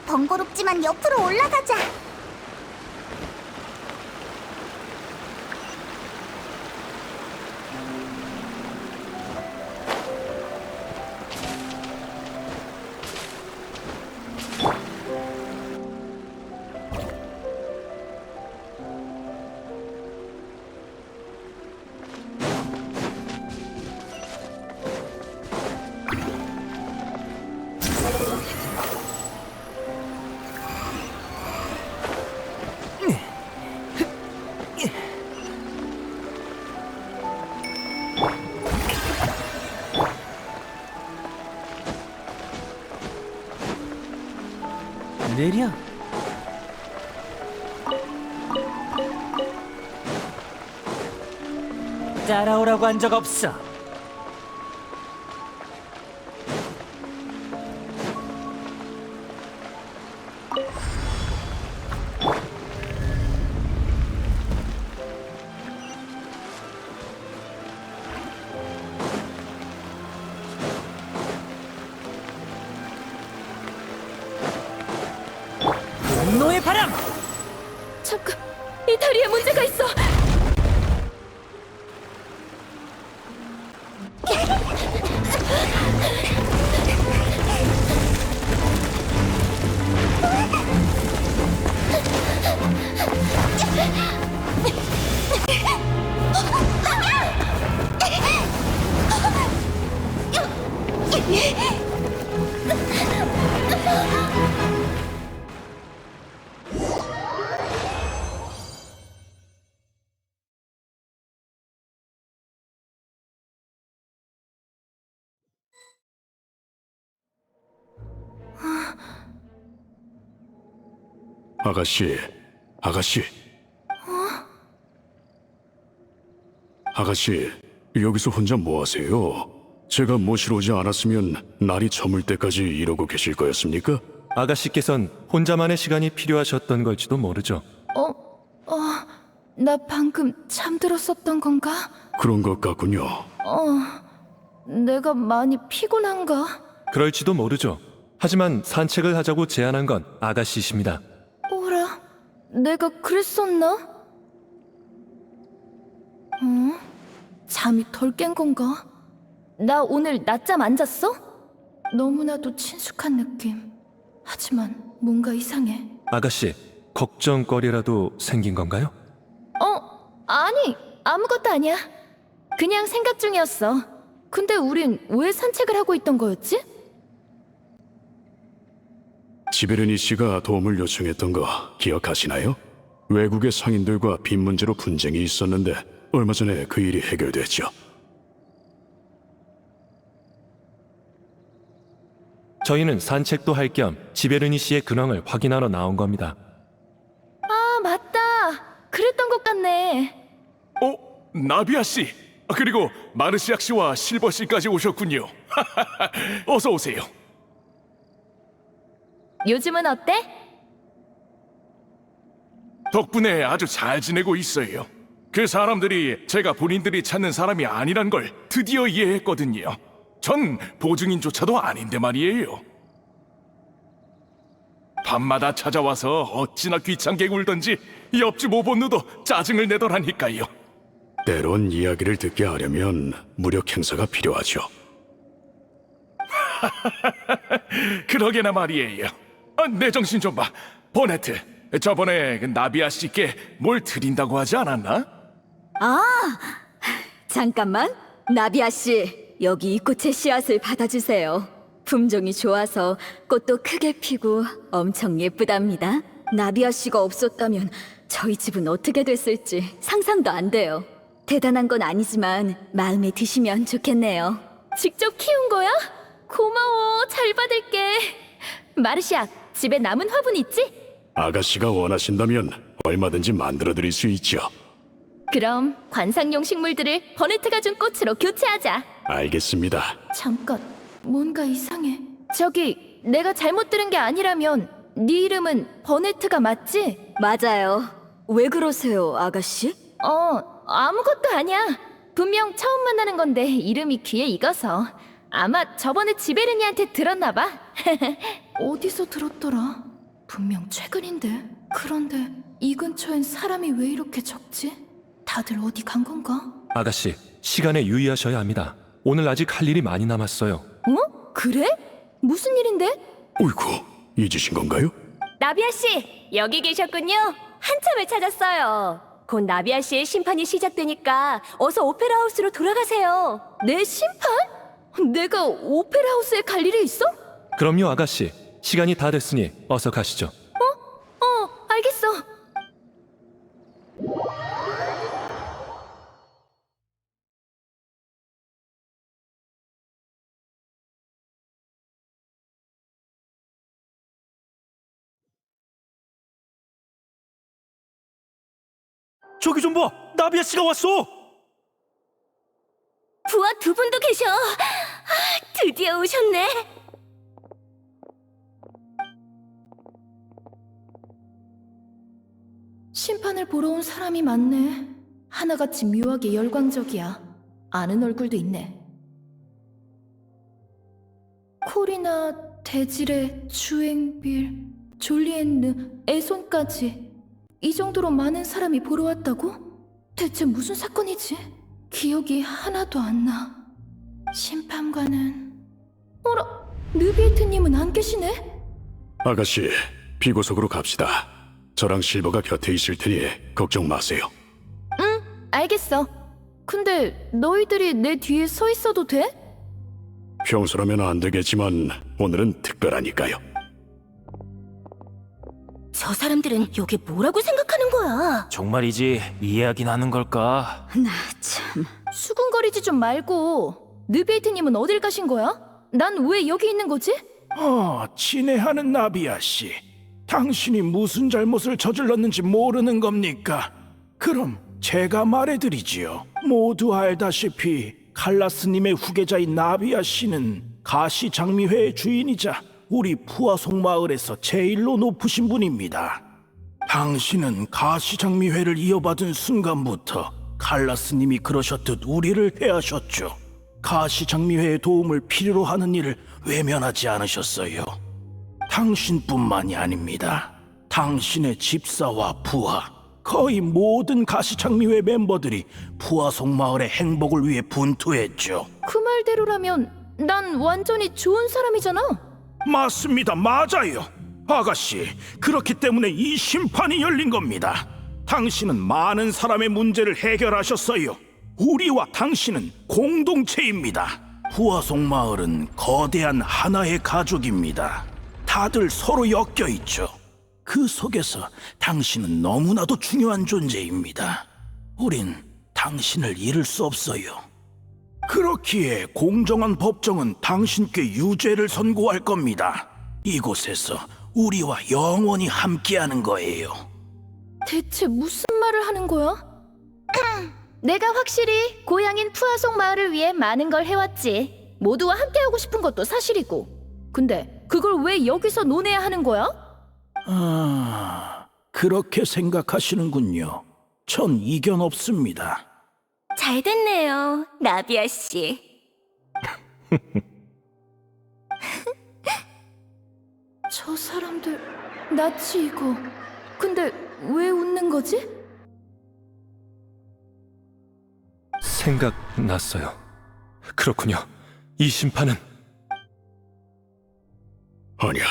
번거롭지만 옆으로 올라가자. 내려. 따라오라고 한 적 없어. 분노의 바람! 잠깐, 이 다리에 문제가 있어. 아가씨, 아가씨. 아가씨, 여기서 혼자 뭐 하세요? 제가 모시러 오지 않았으면 날이 저물 때까지 이러고 계실 거였습니까? 아가씨께선 혼자만의 시간이 필요하셨던 걸지도 모르죠. 나 방금 잠들었었던 건가? 그런 것 같군요. 내가 많이 피곤한가? 그럴지도 모르죠. 하지만 산책을 하자고 제안한 건 아가씨이십니다. 오라, 내가 그랬었나? 잠이 덜 깬 건가? 나 오늘 낮잠 안 잤어? 너무나도 친숙한 느낌. 하지만 뭔가 이상해. 아가씨, 걱정거리라도 생긴 건가요? 아니, 아무것도 아니야. 그냥 생각 중이었어. 근데 우린 왜 산책을 하고 있던 거였지? 지베르니 씨가 도움을 요청했던 거 기억하시나요? 외국의 상인들과 빚 문제로 분쟁이 있었는데 얼마 전에 그 일이 해결됐죠. 저희는 산책도 할 겸 지베르니 씨의 근황을 확인하러 나온 겁니다. 아, 맞다. 그랬던 것 같네. 나비아 씨, 그리고 마르시악 씨와 실버 씨까지 오셨군요. 어서 오세요. 요즘은 어때? 덕분에 아주 잘 지내고 있어요. 그 사람들이 제가 본인들이 찾는 사람이 아니란 걸 드디어 이해했거든요. 전 보증인조차도 아닌데 말이에요. 밤마다 찾아와서 어찌나 귀찮게 굴던지 옆집 오본누도 짜증을 내더라니까요. 때론 이야기를 듣게 하려면 무력 행사가 필요하죠. 그러게나 말이에요. 내 정신 좀 봐. 보네트, 저번에 그 나비아 씨께 뭘 드린다고 하지 않았나? 잠깐만, 나비아 씨, 여기 이 꽃의 씨앗을 받아주세요. 품종이 좋아서 꽃도 크게 피고 엄청 예쁘답니다. 나비아 씨가 없었다면 저희 집은 어떻게 됐을지 상상도 안 돼요. 대단한 건 아니지만 마음에 드시면 좋겠네요. 직접 키운 거야? 고마워. 잘 받을게. 마르시아, 집에 남은 화분 있지? 아가씨가 원하신다면 얼마든지 만들어 드릴 수 있죠. 그럼 관상용 식물들을 버네트가 준 꽃으로 교체하자. 알겠습니다. 잠깐, 뭔가 이상해. 저기, 내가 잘못 들은 게 아니라면 네 이름은 버네트가 맞지? 맞아요. 왜 그러세요, 아가씨? 아무것도 아니야. 분명 처음 만나는 건데 이름이 귀에 익어서. 아마 저번에 지베르니한테 들었나 봐. 어디서 들었더라? 분명 최근인데. 그런데 이 근처엔 사람이 왜 이렇게 적지? 다들 어디 간 건가? 아가씨, 시간에 유의하셔야 합니다. 오늘 아직 할 일이 많이 남았어요. 그래? 무슨 일인데? 어이구, 잊으신 건가요? 나비아 씨, 여기 계셨군요. 한참을 찾았어요. 곧 나비아 씨의 심판이 시작되니까 어서 오페라 하우스로 돌아가세요. 내 심판? 내가 오페라 하우스에 갈 일이 있어? 그럼요, 아가씨. 시간이 다 됐으니 어서 가시죠. 알겠어. 저기 좀 봐! 나비아 씨가 왔어! 부하 두 분도 계셔. 드디어 오셨네. 심판을 보러 온 사람이 많네. 하나같이 묘하게 열광적이야. 아는 얼굴도 있네. 콜이나 데지레, 주앵빌, 졸리엔느, 에손까지 이 정도로 많은 사람이 보러 왔다고? 대체 무슨 사건이지? 기억이 하나도 안 나. 심판관은... 어라, 느비에트님은 안 계시네? 아가씨, 비고석으로 갑시다. 저랑 실버가 곁에 있을 테니 걱정 마세요. 응, 알겠어. 근데 너희들이 내 뒤에 서 있어도 돼? 평소라면 안 되겠지만 오늘은 특별하니까요. 저 사람들은 여기 뭐라고 생각하는 거야? 정말이지 이해하긴 하는 걸까? 나 참... 수군거리지 좀 말고. 느비에트님은 어딜 가신 거야? 난 왜 여기 있는 거지? 친애하는 나비아 씨. 당신이 무슨 잘못을 저질렀는지 모르는 겁니까? 그럼 제가 말해드리지요. 모두 알다시피 칼라스님의 후계자인 나비아 씨는 가시장미회의 주인이자 우리 푸아속 마을에서 제일로 높으신 분입니다. 당신은 가시장미회를 이어받은 순간부터 칼라스님이 그러셨듯 우리를 대하셨죠. 가시장미회의 도움을 필요로 하는 일을 외면하지 않으셨어요. 당신뿐만이 아닙니다. 당신의 집사와 부하, 거의 모든 가시장미회 멤버들이 푸아속 마을의 행복을 위해 분투했죠. 그 말대로라면 난 완전히 좋은 사람이잖아. 맞습니다. 맞아요. 아가씨, 그렇기 때문에 이 심판이 열린 겁니다. 당신은 많은 사람의 문제를 해결하셨어요. 우리와 당신은 공동체입니다. 푸아속 마을은 거대한 하나의 가족입니다. 다들 서로 엮여 있죠. 그 속에서 당신은 너무나도 중요한 존재입니다. 우린 당신을 잃을 수 없어요. 그렇기에 공정한 법정은 당신께 유죄를 선고할 겁니다. 이곳에서 우리와 영원히 함께하는 거예요. 대체 무슨 말을 하는 거야? 내가 확실히 고향인 푸아속 마을을 위해 많은 걸 해왔지. 모두와 함께하고 싶은 것도 사실이고. 근데 그걸 왜 여기서 논해야 하는 거야? 그렇게 생각하시는군요. 전 이견 없습니다. 잘 됐네요, 나비아 씨. 저 사람들 낯이 이거. 근데 왜 웃는 거지? 생각났어요. 그렇군요. 이 심판은 아니야,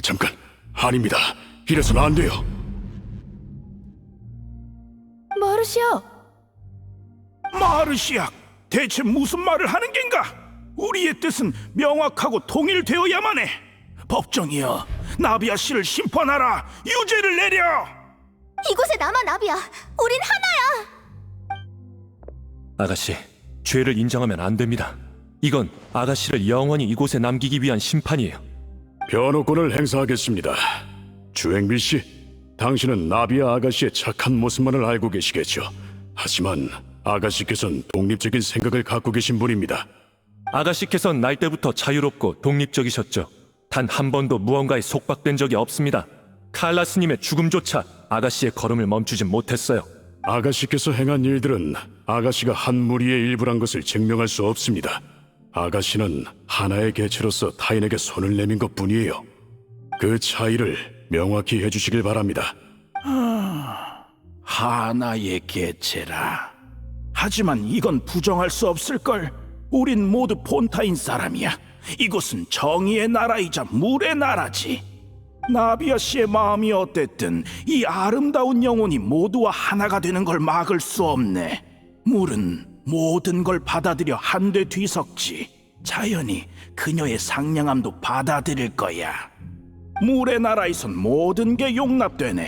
잠깐. 아닙니다. 이래서는 안 돼요. 마르시아! 마르시아, 대체 무슨 말을 하는 겐가? 우리의 뜻은 명확하고 통일되어야만 해. 법정이여, 나비아 씨를 심판하라. 유죄를 내려. 이곳에 남아 나비야. 우린 하나야. 아가씨, 죄를 인정하면 안 됩니다. 이건 아가씨를 영원히 이곳에 남기기 위한 심판이에요. 변호권을 행사하겠습니다. 주앵빌 씨, 당신은 나비아 아가씨의 착한 모습만을 알고 계시겠죠. 하지만 아가씨께서는 독립적인 생각을 갖고 계신 분입니다. 아가씨께선 날 때부터 자유롭고 독립적이셨죠. 단 한 번도 무언가에 속박된 적이 없습니다. 칼라스님의 죽음조차 아가씨의 걸음을 멈추진 못했어요. 아가씨께서 행한 일들은 아가씨가 한 무리의 일부란 것을 증명할 수 없습니다. 아가씨는 하나의 개체로서 타인에게 손을 내민 것뿐이에요. 그 차이를 명확히 해주시길 바랍니다. 하나의 개체라. 하지만 이건 부정할 수 없을걸. 우린 모두 폰타인 사람이야. 이곳은 정의의 나라이자 물의 나라지. 나비아 씨의 마음이 어땠든 이 아름다운 영혼이 모두와 하나가 되는 걸 막을 수 없네. 물은 모든 걸 받아들여 한데 뒤섞지. 자연히 그녀의 상냥함도 받아들일 거야. 물의 나라에선 모든 게 용납되네.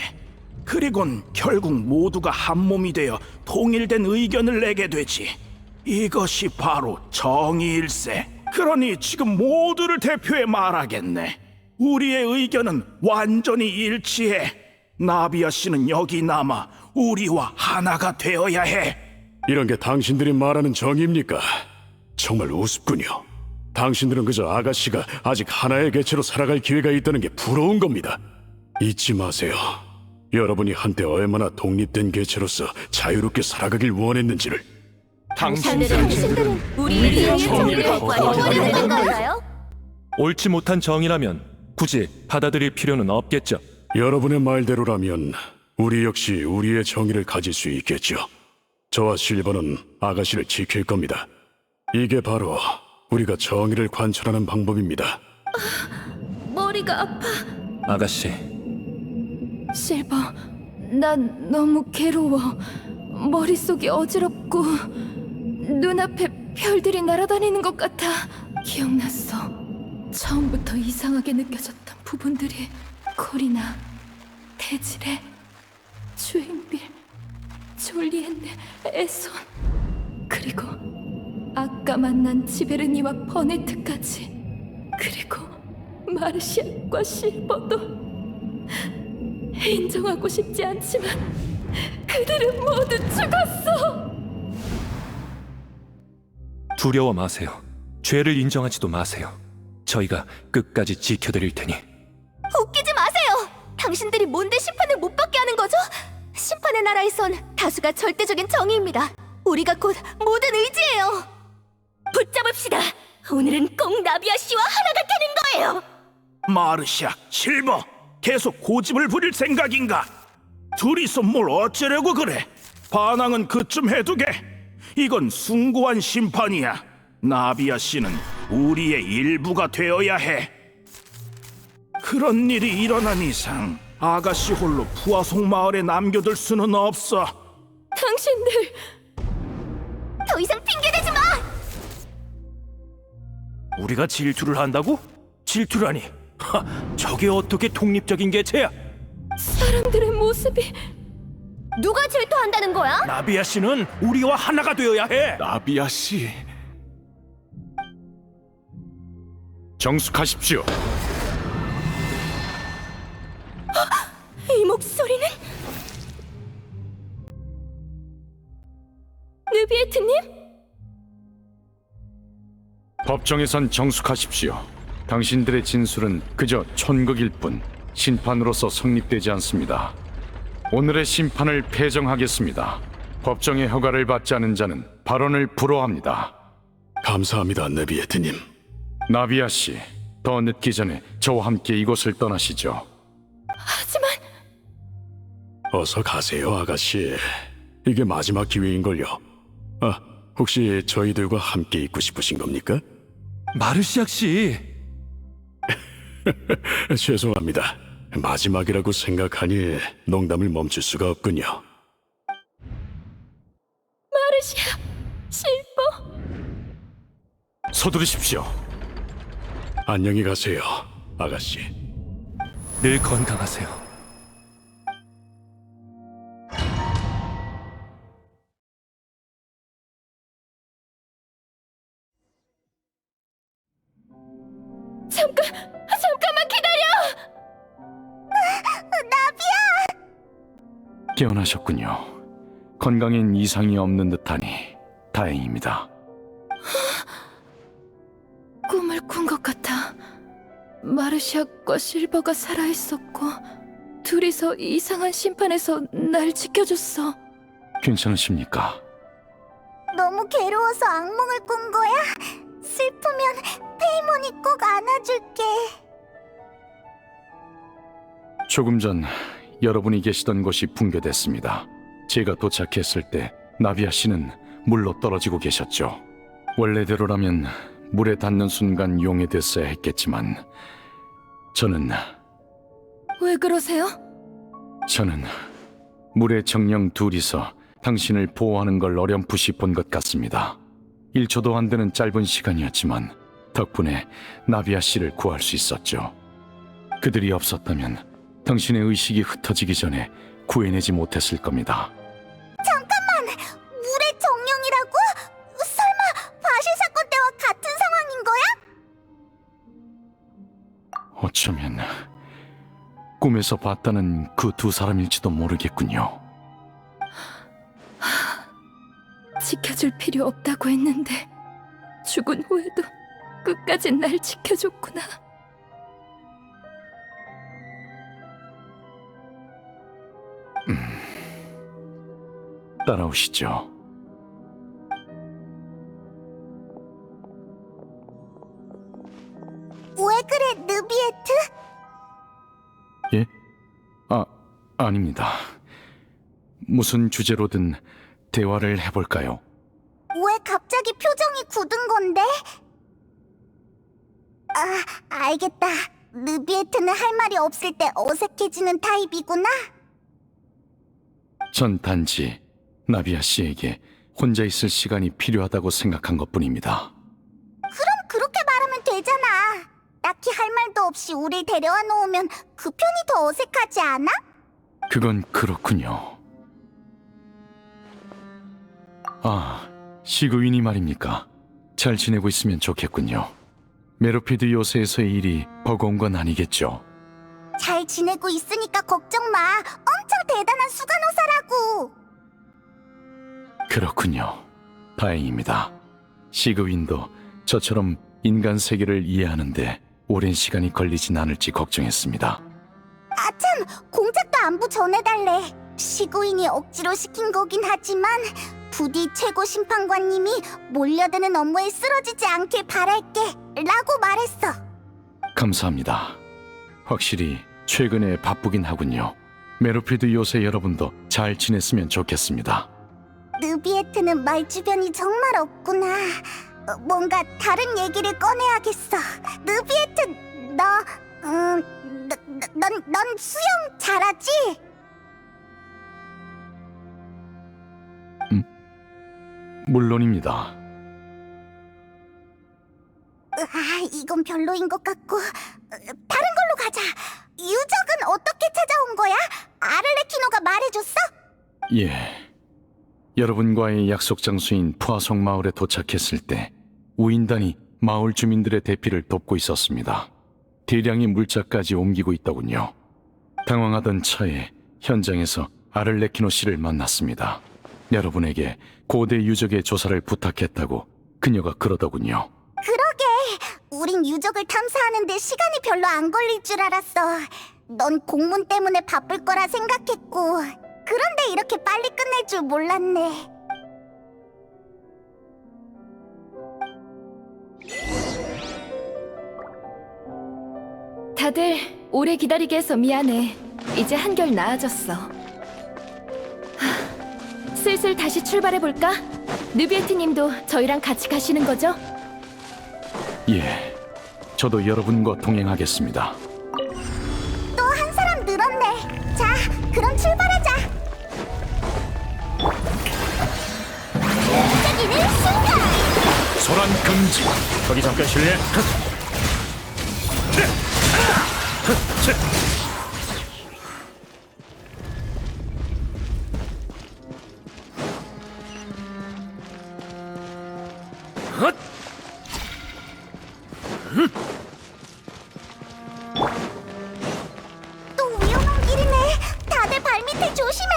그리곤 결국 모두가 한 몸이 되어 통일된 의견을 내게 되지. 이것이 바로 정의일세. 그러니 지금 모두를 대표해 말하겠네. 우리의 의견은 완전히 일치해. 나비아 씨는 여기 남아 우리와 하나가 되어야 해. 이런 게 당신들이 말하는 정의입니까? 정말 우습군요. 당신들은 그저 아가씨가 아직 하나의 개체로 살아갈 기회가 있다는 게 부러운 겁니다. 잊지 마세요. 여러분이 한때 얼마나 독립된 개체로서 자유롭게 살아가길 원했는지를. 당신들은 우리의 정의를 버려야 건가요? 옳지 못한 정의라면 굳이 받아들일 필요는 없겠죠. 여러분의 말대로라면 우리 역시 우리의 정의를 가질 수 있겠죠. 저와 실버는 아가씨를 지킬 겁니다. 이게 바로 우리가 정의를 관철하는 방법입니다. 머리가 아파. 아가씨, 실버, 난 너무 괴로워. 머릿속이 어지럽고 눈앞에 별들이 날아다니는 것 같아. 기억났어. 처음부터 이상하게 느껴졌던 부분들이 코리나, 데지레, 주인빌, 졸리엔네, 에손, 그리고 아까 만난 지베르니와 버네트까지, 그리고 마르시아과 실버도. 인정하고 싶지 않지만 그들은 모두 죽었어. 두려워 마세요. 죄를 인정하지도 마세요. 저희가 끝까지 지켜드릴 테니. 웃기지 마세요. 당신들이 뭔데 심판을 못 받게 하는 거죠? 심판의 나라에선 다수가 절대적인 정의입니다. 우리가 곧 모든 의지예요. 붙잡읍시다. 오늘은 꼭 나비아 씨와 하나가 되는 거예요. 마르샤, 실버, 계속 고집을 부릴 생각인가? 둘이서 뭘 어쩌려고 그래? 반항은 그쯤 해두게. 이건 숭고한 심판이야. 나비아 씨는 우리의 일부가 되어야 해. 그런 일이 일어난 이상 아가씨 홀로 푸아송 마을에 남겨둘 수는 없어. 당신들 더 이상 핑계대지 마. 우리가 질투를 한다고? 질투라니. 저게 어떻게 독립적인 개체야? 사람들의 모습이. 누가 질투한다는 거야? 나비아 씨는 우리와 하나가 되어야 해. 나비아 씨, 정숙하십시오. 이 목소리는 느비에트님? 법정에선 정숙하십시오. 당신들의 진술은 그저 촌극일 뿐 심판으로서 성립되지 않습니다. 오늘의 심판을 폐정하겠습니다. 법정의 허가를 받지 않은 자는 발언을 불허합니다. 감사합니다, 네비에트님. 나비아 씨, 더 늦기 전에 저와 함께 이곳을 떠나시죠. 하지만 어서 가세요, 아가씨. 이게 마지막 기회인걸요. 아, 혹시 저희들과 함께 있고 싶으신 겁니까? 마르시악 씨, 죄송합니다. 마지막이라고 생각하니 농담을 멈출 수가 없군요. 마르시아, 실버. 서두르십시오. 안녕히 가세요, 아가씨. 늘 건강하세요. 잠깐만 기다려. 나비야. 깨어나셨군요. 건강엔 이상이 없는 듯하니 다행입니다. 꿈을 꾼 것 같아. 마르시아과 실버가 살아있었고 둘이서 이상한 심판에서 날 지켜줬어. 괜찮으십니까? 너무 괴로워서 악몽을 꾼 거야? 슬프면 페이몬이 꼭 안아줄게. 조금 전 여러분이 계시던 곳이 붕괴됐습니다. 제가 도착했을 때 나비아 씨는 물로 떨어지고 계셨죠. 원래대로라면 물에 닿는 순간 용해됐어야 했겠지만 저는 왜 그러세요? 물에 정령 둘이서 당신을 보호하는 걸 어렴풋이 본 것 같습니다. 1초도 안 되는 짧은 시간이었지만 덕분에 나비아 씨를 구할 수 있었죠. 그들이 없었다면 당신의 의식이 흩어지기 전에 구해내지 못했을 겁니다. 잠깐만! 물의 정령이라고? 설마 바실 사건 때와 같은 상황인 거야? 어쩌면 꿈에서 봤다는 그 두 사람일지도 모르겠군요. 지켜줄 필요 없다고 했는데 죽은 후에도 끝까지 날 지켜줬구나. 따라오시죠. 왜 그래, 느비에트? 예? 아닙니다. 무슨 주제로든 대화를 해볼까요? 왜 갑자기 표정이 굳은 건데? 알겠다. 느비에트는 할 말이 없을 때 어색해지는 타입이구나. 전 단지 나비아 씨에게 혼자 있을 시간이 필요하다고 생각한 것뿐입니다. 그럼 그렇게 말하면 되잖아. 딱히 할 말도 없이 우릴 데려와 놓으면 그 편이 더 어색하지 않아? 그건 그렇군요. 시그윈이 말입니까? 잘 지내고 있으면 좋겠군요. 메로피드 요새에서의 일이 버거운 건 아니겠죠? 잘 지내고 있으니까 걱정 마. 엄청 대단한 수간호사라고. 그렇군요. 다행입니다. 시그윈도 저처럼 인간 세계를 이해하는데 오랜 시간이 걸리진 않을지 걱정했습니다. 아참, 공작도 안부 전해달래. 시구인이 억지로 시킨 거긴 하지만 부디 최고 심판관님이 몰려드는 업무에 쓰러지지 않길 바랄게 라고 말했어. 감사합니다. 확실히 최근에 바쁘긴 하군요. 메로피드 요새 여러분도 잘 지냈으면 좋겠습니다. 느비에트는 말 주변이 정말 없구나. 뭔가 다른 얘기를 꺼내야겠어. 느비에트, 넌 수영 잘하지? 물론입니다. 이건 별로인 것 같고 다른 걸로 가자. 유적은 어떻게 찾아온 거야? 아를레키노가 말해줬어? 예. 여러분과의 약속 장소인 푸아송 마을에 도착했을 때 우인단이 마을 주민들의 대피를 돕고 있었습니다. 대량의 물자까지 옮기고 있더군요. 당황하던 차에 현장에서 아를레키노 씨를 만났습니다. 여러분에게 고대 유적의 조사를 부탁했다고 그녀가 그러더군요. 그러게. 우린 유적을 탐사하는데 시간이 별로 안 걸릴 줄 알았어. 넌 공문 때문에 바쁠 거라 생각했고 그런데 이렇게 빨리 끝낼 줄 몰랐네. 다들 오래 기다리게 해서 미안해. 이제 한결 나아졌어. 슬슬 다시 출발해볼까? 느비에트님도 저희랑 같이 가시는 거죠? 예, 저도 여러분과 동행하겠습니다. 또 한 사람 늘었네. 자, 그럼 출발하자. 반짝이는 순간. 소란 금지. 거기 잠깐 실례. 또 위험한 길이네. 다들 발밑에 조심해.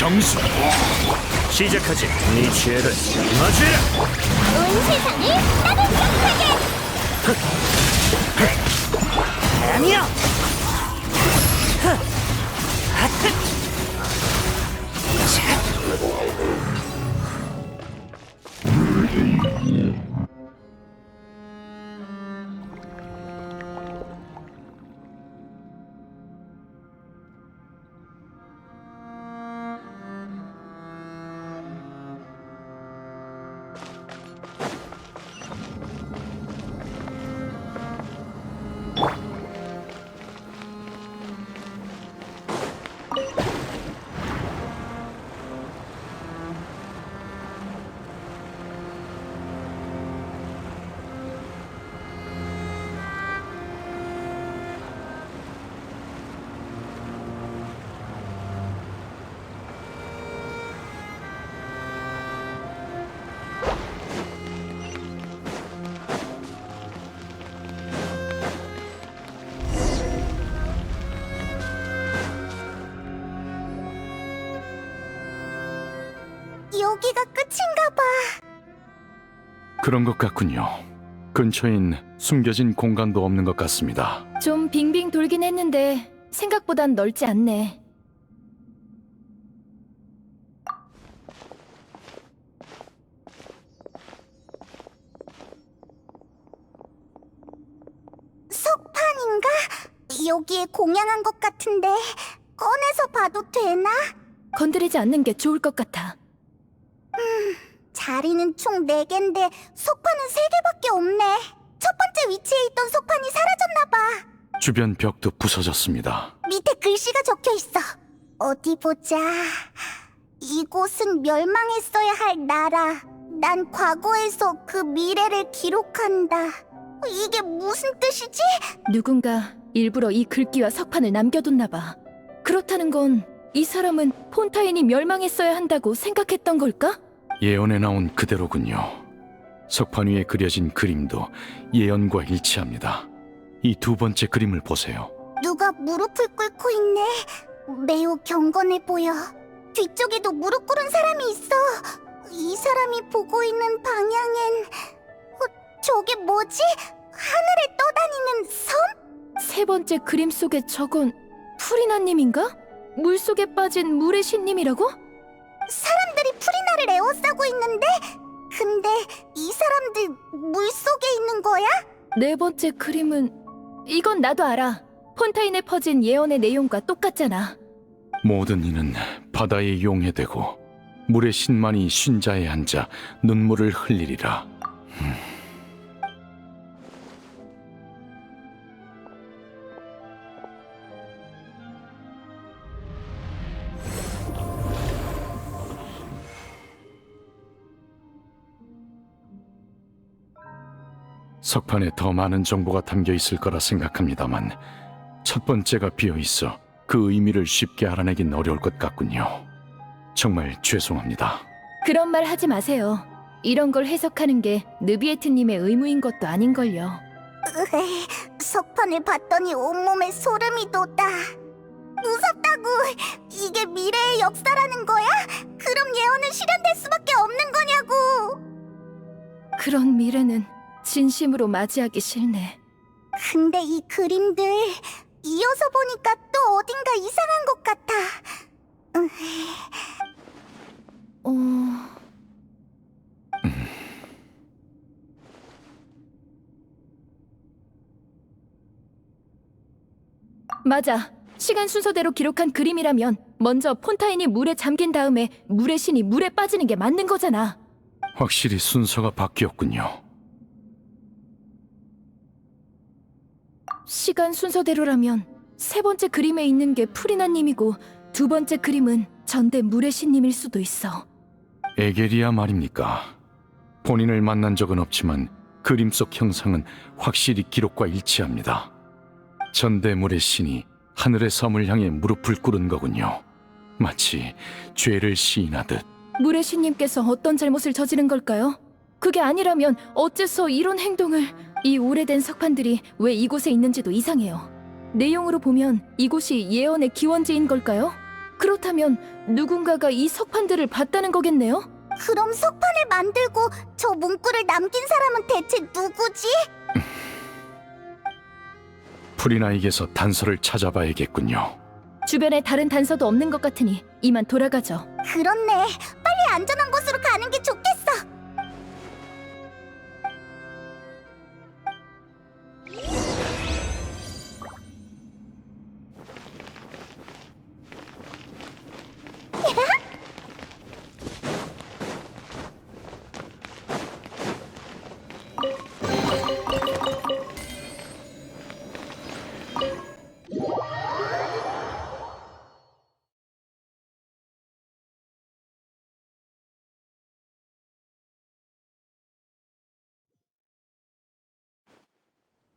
정수. 시작하지. 네 죄를 맞이해라. 온 세상을 따뜻하게. 아니야. 여기가 끝인가 봐. 그런 것 같군요. 근처엔 숨겨진 공간도 없는 것 같습니다. 좀 빙빙 돌긴 했는데 생각보단 넓지 않네. 석판인가? 여기에 공양한 것 같은데 꺼내서 봐도 되나? 건드리지 않는 게 좋을 것 같아. 자리는 총 4개인데 석판은 3개밖에 없네. 첫 번째 위치에 있던 석판이 사라졌나 봐. 주변 벽도 부서졌습니다. 밑에 글씨가 적혀있어. 어디 보자. 이곳은 멸망했어야 할 나라. 난 과거에서 그 미래를 기록한다. 이게 무슨 뜻이지? 누군가 일부러 이 글귀와 석판을 남겨뒀나 봐. 그렇다는 건 이 사람은 폰타인이 멸망했어야 한다고 생각했던 걸까? 예언에 나온 그대로군요. 석판 위에 그려진 그림도 예언과 일치합니다. 이 두 번째 그림을 보세요. 누가 무릎을 꿇고 있네. 매우 경건해 보여. 뒤쪽에도 무릎 꿇은 사람이 있어. 이 사람이 보고 있는 방향엔 저게 뭐지? 하늘에 떠다니는 섬? 세 번째 그림 속의 저건 프리나님인가? 물속에 빠진 물의 신님이라고? 사람들이 프리나를 에워싸고 있는데? 근데 이 사람들 물속에 있는 거야? 네 번째 그림은 이건 나도 알아. 폰타인에 퍼진 예언의 내용과 똑같잖아. 모든 이는 바다에 용해되고 물의 신만이 쉰자에 앉아 눈물을 흘리리라. 석판에 더 많은 정보가 담겨 있을 거라 생각합니다만 첫 번째가 비어 있어 그 의미를 쉽게 알아내긴 어려울 것 같군요. 정말 죄송합니다. 그런 말 하지 마세요. 이런 걸 해석하는 게 느비에트님의 의무인 것도 아닌걸요. 석판을 봤더니 온몸에 소름이 돋아. 무섭다고. 이게 미래의 역사라는 거야? 그럼 예언은 실현될 수밖에 없는 거냐고. 그런 미래는 진심으로 맞이하기 싫네. 근데 이 그림들 이어서 보니까 또 어딘가 이상한 것 같아. 맞아. 시간 순서대로 기록한 그림이라면 먼저 폰타인이 물에 잠긴 다음에 물의 신이 물에 빠지는 게 맞는 거잖아. 확실히 순서가 바뀌었군요. 시간 순서대로라면 세 번째 그림에 있는 게 프리나님이고 두 번째 그림은 전대 물의 신님일 수도 있어. 에게리아 말입니까? 본인을 만난 적은 없지만 그림 속 형상은 확실히 기록과 일치합니다. 전대물의 신이 하늘의 섬을 향해 무릎을 꿇은 거군요. 마치 죄를 시인하듯. 물의 신님께서 어떤 잘못을 저지른 걸까요? 그게 아니라면 어째서 이런 행동을... 이 오래된 석판들이 왜 이곳에 있는지도 이상해요. 내용으로 보면 이곳이 예언의 기원지인 걸까요? 그렇다면 누군가가 이 석판들을 봤다는 거겠네요? 그럼 석판을 만들고 저 문구를 남긴 사람은 대체 누구지? 프리나에게서 단서를 찾아봐야겠군요. 주변에 다른 단서도 없는 것 같으니 이만 돌아가죠. 그렇네. 빨리 안전한 곳으로 가는 게 좋겠어.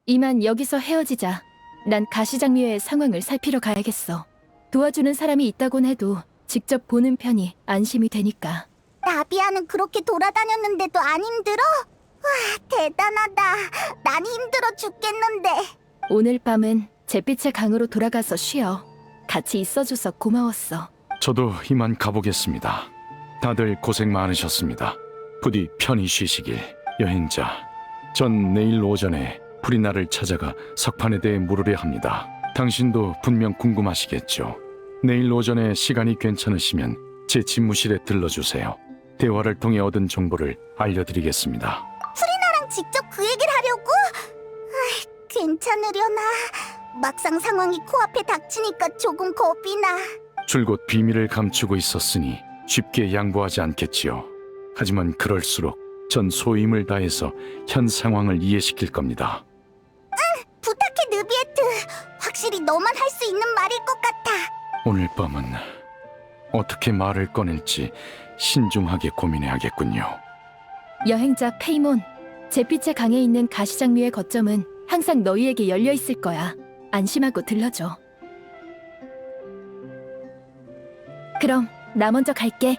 이만 여기서 헤어지자. 난 가시장미회의 상황을 살피러 가야겠어. 도와주는 사람이 있다곤 해도 직접 보는 편이 안심이 되니까. 나비아는 그렇게 돌아다녔는데도 안 힘들어? 와, 대단하다. 난 힘들어 죽겠는데. 오늘 밤은 잿빛의 강으로 돌아가서 쉬어. 같이 있어줘서 고마웠어. 저도 이만 가보겠습니다. 다들 고생 많으셨습니다. 부디 편히 쉬시길. 여행자, 전 내일 오전에 프리나를 찾아가 석판에 대해 물으려 합니다. 당신도 분명 궁금하시겠죠? 내일 오전에 시간이 괜찮으시면 제 집무실에 들러주세요. 대화를 통해 얻은 정보를 알려드리겠습니다. 프리나랑 직접 그 얘기를 하려고? 괜찮으려나? 막상 상황이 코앞에 닥치니까 조금 겁이 나. 줄곧 비밀을 감추고 있었으니 쉽게 양보하지 않겠지요. 하지만 그럴수록 전 소임을 다해서 현 상황을 이해시킬 겁니다. 부탁해, 느비에트. 확실히 너만 할 수 있는 말일 것 같아. 오늘 밤은 어떻게 말을 꺼낼지 신중하게 고민해야겠군요. 여행자 페이몬, 잿빛의 강에 있는 가시장미의 거점은 항상 너희에게 열려 있을 거야. 안심하고 들러줘. 그럼 나 먼저 갈게.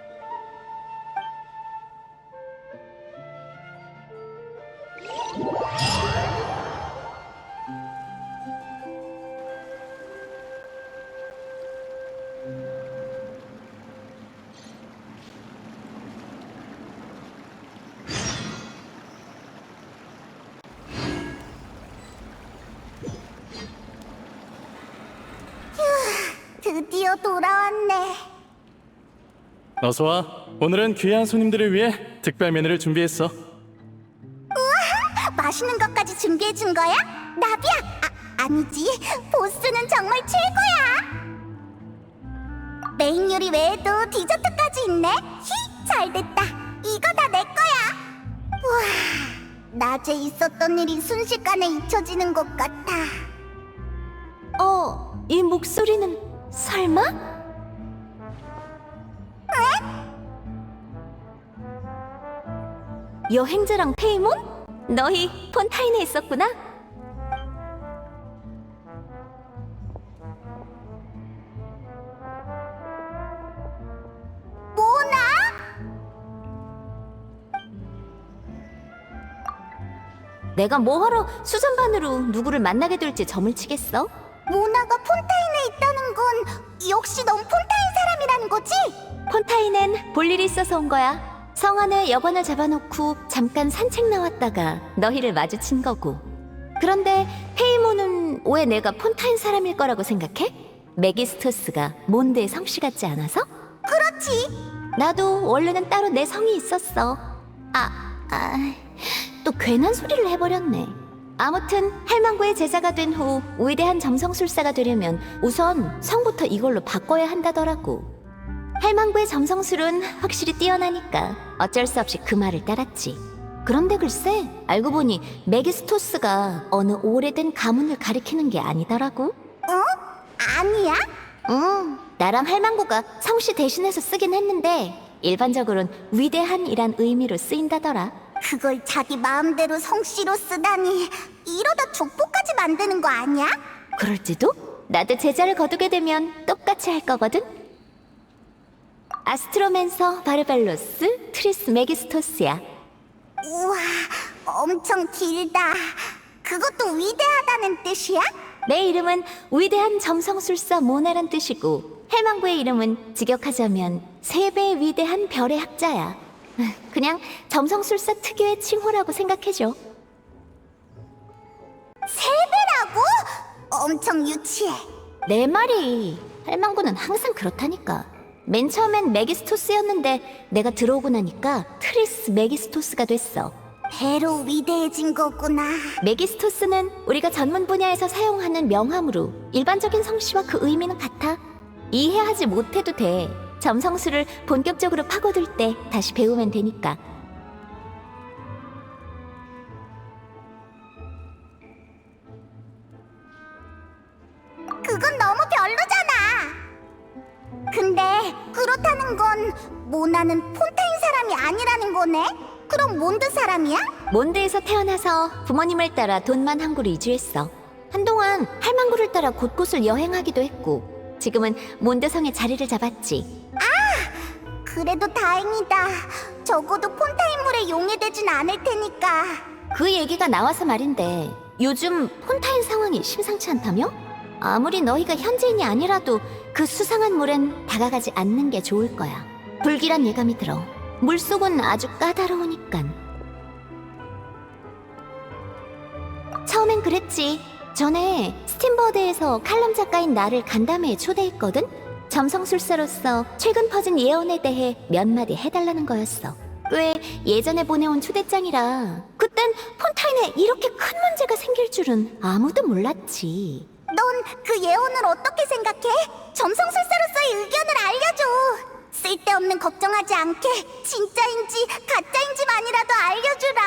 드디어 돌아왔네. 어서 와. 오늘은 귀한 손님들을 위해 특별 메뉴를 준비했어. 우와, 맛있는 것까지 준비해준 거야? 나비야! 아니지. 보스는 정말 최고야. 메인 요리 외에도 디저트까지 있네. 히, 잘됐다. 이거 다 내 거야. 우와, 낮에 있었던 일이 순식간에 잊혀지는 것 같아. 이 목소리는 설마? 여행자랑 페이몬? 너희 폰타인에 있었구나? 뭐나? 내가 뭐하러 수전반으로 누구를 만나게 될지 점을 치겠어? 모나가 폰타인에 있다는 건 역시 넌 폰타인 사람이라는 거지? 폰타인엔 볼 일이 있어서 온 거야. 성 안에 여관을 잡아놓고 잠깐 산책 나왔다가 너희를 마주친 거고. 그런데 페이몬은 왜 내가 폰타인 사람일 거라고 생각해? 메기스토스가 몬드의 성씨 같지 않아서? 그렇지. 나도 원래는 따로 내 성이 있었어. 또 괜한 소리를 해버렸네. 아무튼 할망구의 제자가 된 후 위대한 점성술사가 되려면 우선 성부터 이걸로 바꿔야 한다더라고. 할망구의 점성술은 확실히 뛰어나니까 어쩔 수 없이 그 말을 따랐지. 그런데 글쎄 알고 보니 메기스토스가 어느 오래된 가문을 가리키는 게 아니더라고. 아니야? 응, 나랑 할망구가 성씨 대신해서 쓰긴 했는데 일반적으로는 위대한이란 의미로 쓰인다더라. 그걸 자기 마음대로 성씨로 쓰다니. 이러다 족보까지 만드는 거 아니야? 그럴지도? 나도 제자를 거두게 되면 똑같이 할 거거든? 아스트로맨서 바르벨로스 트리스 메기스토스야. 우와, 엄청 길다. 그것도 위대하다는 뜻이야? 내 이름은 위대한 점성술사 모나란 뜻이고 헬망구의 이름은 직역하자면 3배의 위대한 별의 학자야. 그냥 점성술사 특유의 칭호라고 생각해줘. 3배라고? 엄청 유치해. 내 말이 헬망구는 항상 그렇다니까. 맨 처음엔 메기스토스였는데 내가 들어오고 나니까 트리스 메기스토스가 됐어. 배로 위대해진 거구나. 메기스토스는 우리가 전문 분야에서 사용하는 명함으로 일반적인 성씨와 그 의미는 같아. 이해하지 못해도 돼. 점성술을 본격적으로 파고들 때 다시 배우면 되니까. 그건 너무 별로잖아. 근데 그렇다는 건 모나는 폰타인 사람이 아니라는 거네? 그럼 몬드 사람이야? 몬드에서 태어나서 부모님을 따라 돈만 항구로 이주했어. 한동안 할망구를 따라 곳곳을 여행하기도 했고 지금은 몬드성에 자리를 잡았지. 그래도 다행이다. 적어도 폰타인물에 용해되진 않을 테니까. 그 얘기가 나와서 말인데 요즘 폰타인 상황이 심상치 않다며? 아무리 너희가 현지인이 아니라도 그 수상한 물엔 다가가지 않는 게 좋을 거야. 불길한 예감이 들어. 물속은 아주 까다로우니깐. 처음엔 그랬지. 전에 스팀버드에서 칼럼 작가인 나를 간담회에 초대했거든? 점성술사로서 최근 퍼진 예언에 대해 몇 마디 해달라는 거였어. 꽤 예전에 보내온 초대장이라 그땐 폰타인에 이렇게 큰 문제가 생길 줄은 아무도 몰랐지. 넌 그 예언을 어떻게 생각해? 점성술사로서의 의견을 알려줘. 쓸데없는 걱정하지 않게 진짜인지 가짜인지만이라도 알려주라.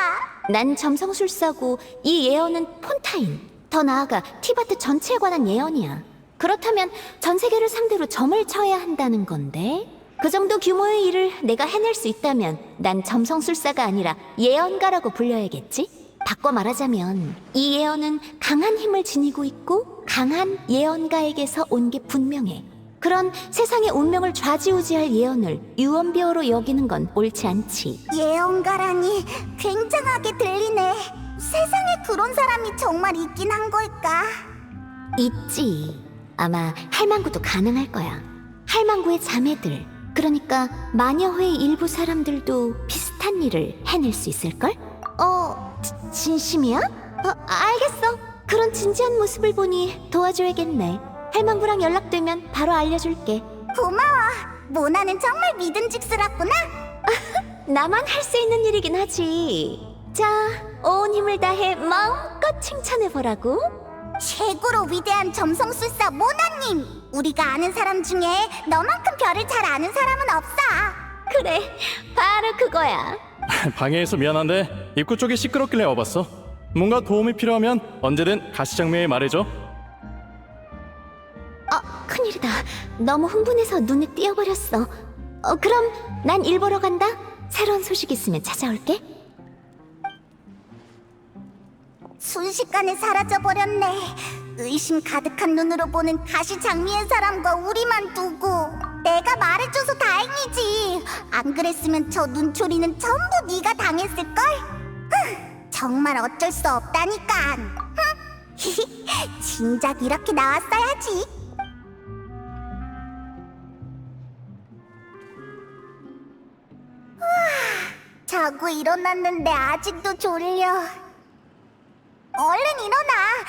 난 점성술사고 이 예언은 폰타인, 더 나아가 티바트 전체에 관한 예언이야. 그렇다면 전 세계를 상대로 점을 쳐야 한다는 건데 그 정도 규모의 일을 내가 해낼 수 있다면 난 점성술사가 아니라 예언가라고 불려야겠지? 바꿔 말하자면 이 예언은 강한 힘을 지니고 있고 강한 예언가에게서 온 게 분명해. 그런 세상의 운명을 좌지우지할 예언을 유언비어로 여기는 건 옳지 않지. 예언가라니 굉장하게 들리네. 세상에 그런 사람이 정말 있긴 한 걸까? 있지. 아마 할망구도 가능할 거야. 할망구의 자매들, 그러니까 마녀회의 일부 사람들도 비슷한 일을 해낼 수 있을걸? 진심이야? 알겠어. 그런 진지한 모습을 보니 도와줘야겠네. 할망구랑 연락되면 바로 알려줄게. 고마워. 모나는 정말 믿음직스럽구나. 나만 할 수 있는 일이긴 하지. 자, 온 힘을 다해 마음껏 칭찬해보라고. 최고로 위대한 점성술사 모나님. 우리가 아는 사람 중에 너만큼 별을 잘 아는 사람은 없어. 그래, 바로 그거야. 방해해서 미안한데 입구 쪽이 시끄럽길래 와봤어. 뭔가 도움이 필요하면 언제든 가시장면에 말해줘. 큰일이다. 너무 흥분해서 눈에 띄어버렸어. 그럼 난 일 보러 간다. 새로운 소식 있으면 찾아올게. 순식간에 사라져버렸네. 의심 가득한 눈으로 보는 가시장미의 사람과 우리만 두고. 내가 말해줘서 다행이지. 안 그랬으면 저 눈초리는 전부 네가 당했을걸? 정말 어쩔 수 없다니까. 진작 이렇게 나왔어야지. 자고 일어났는데 아직도 졸려. 얼른 일어나.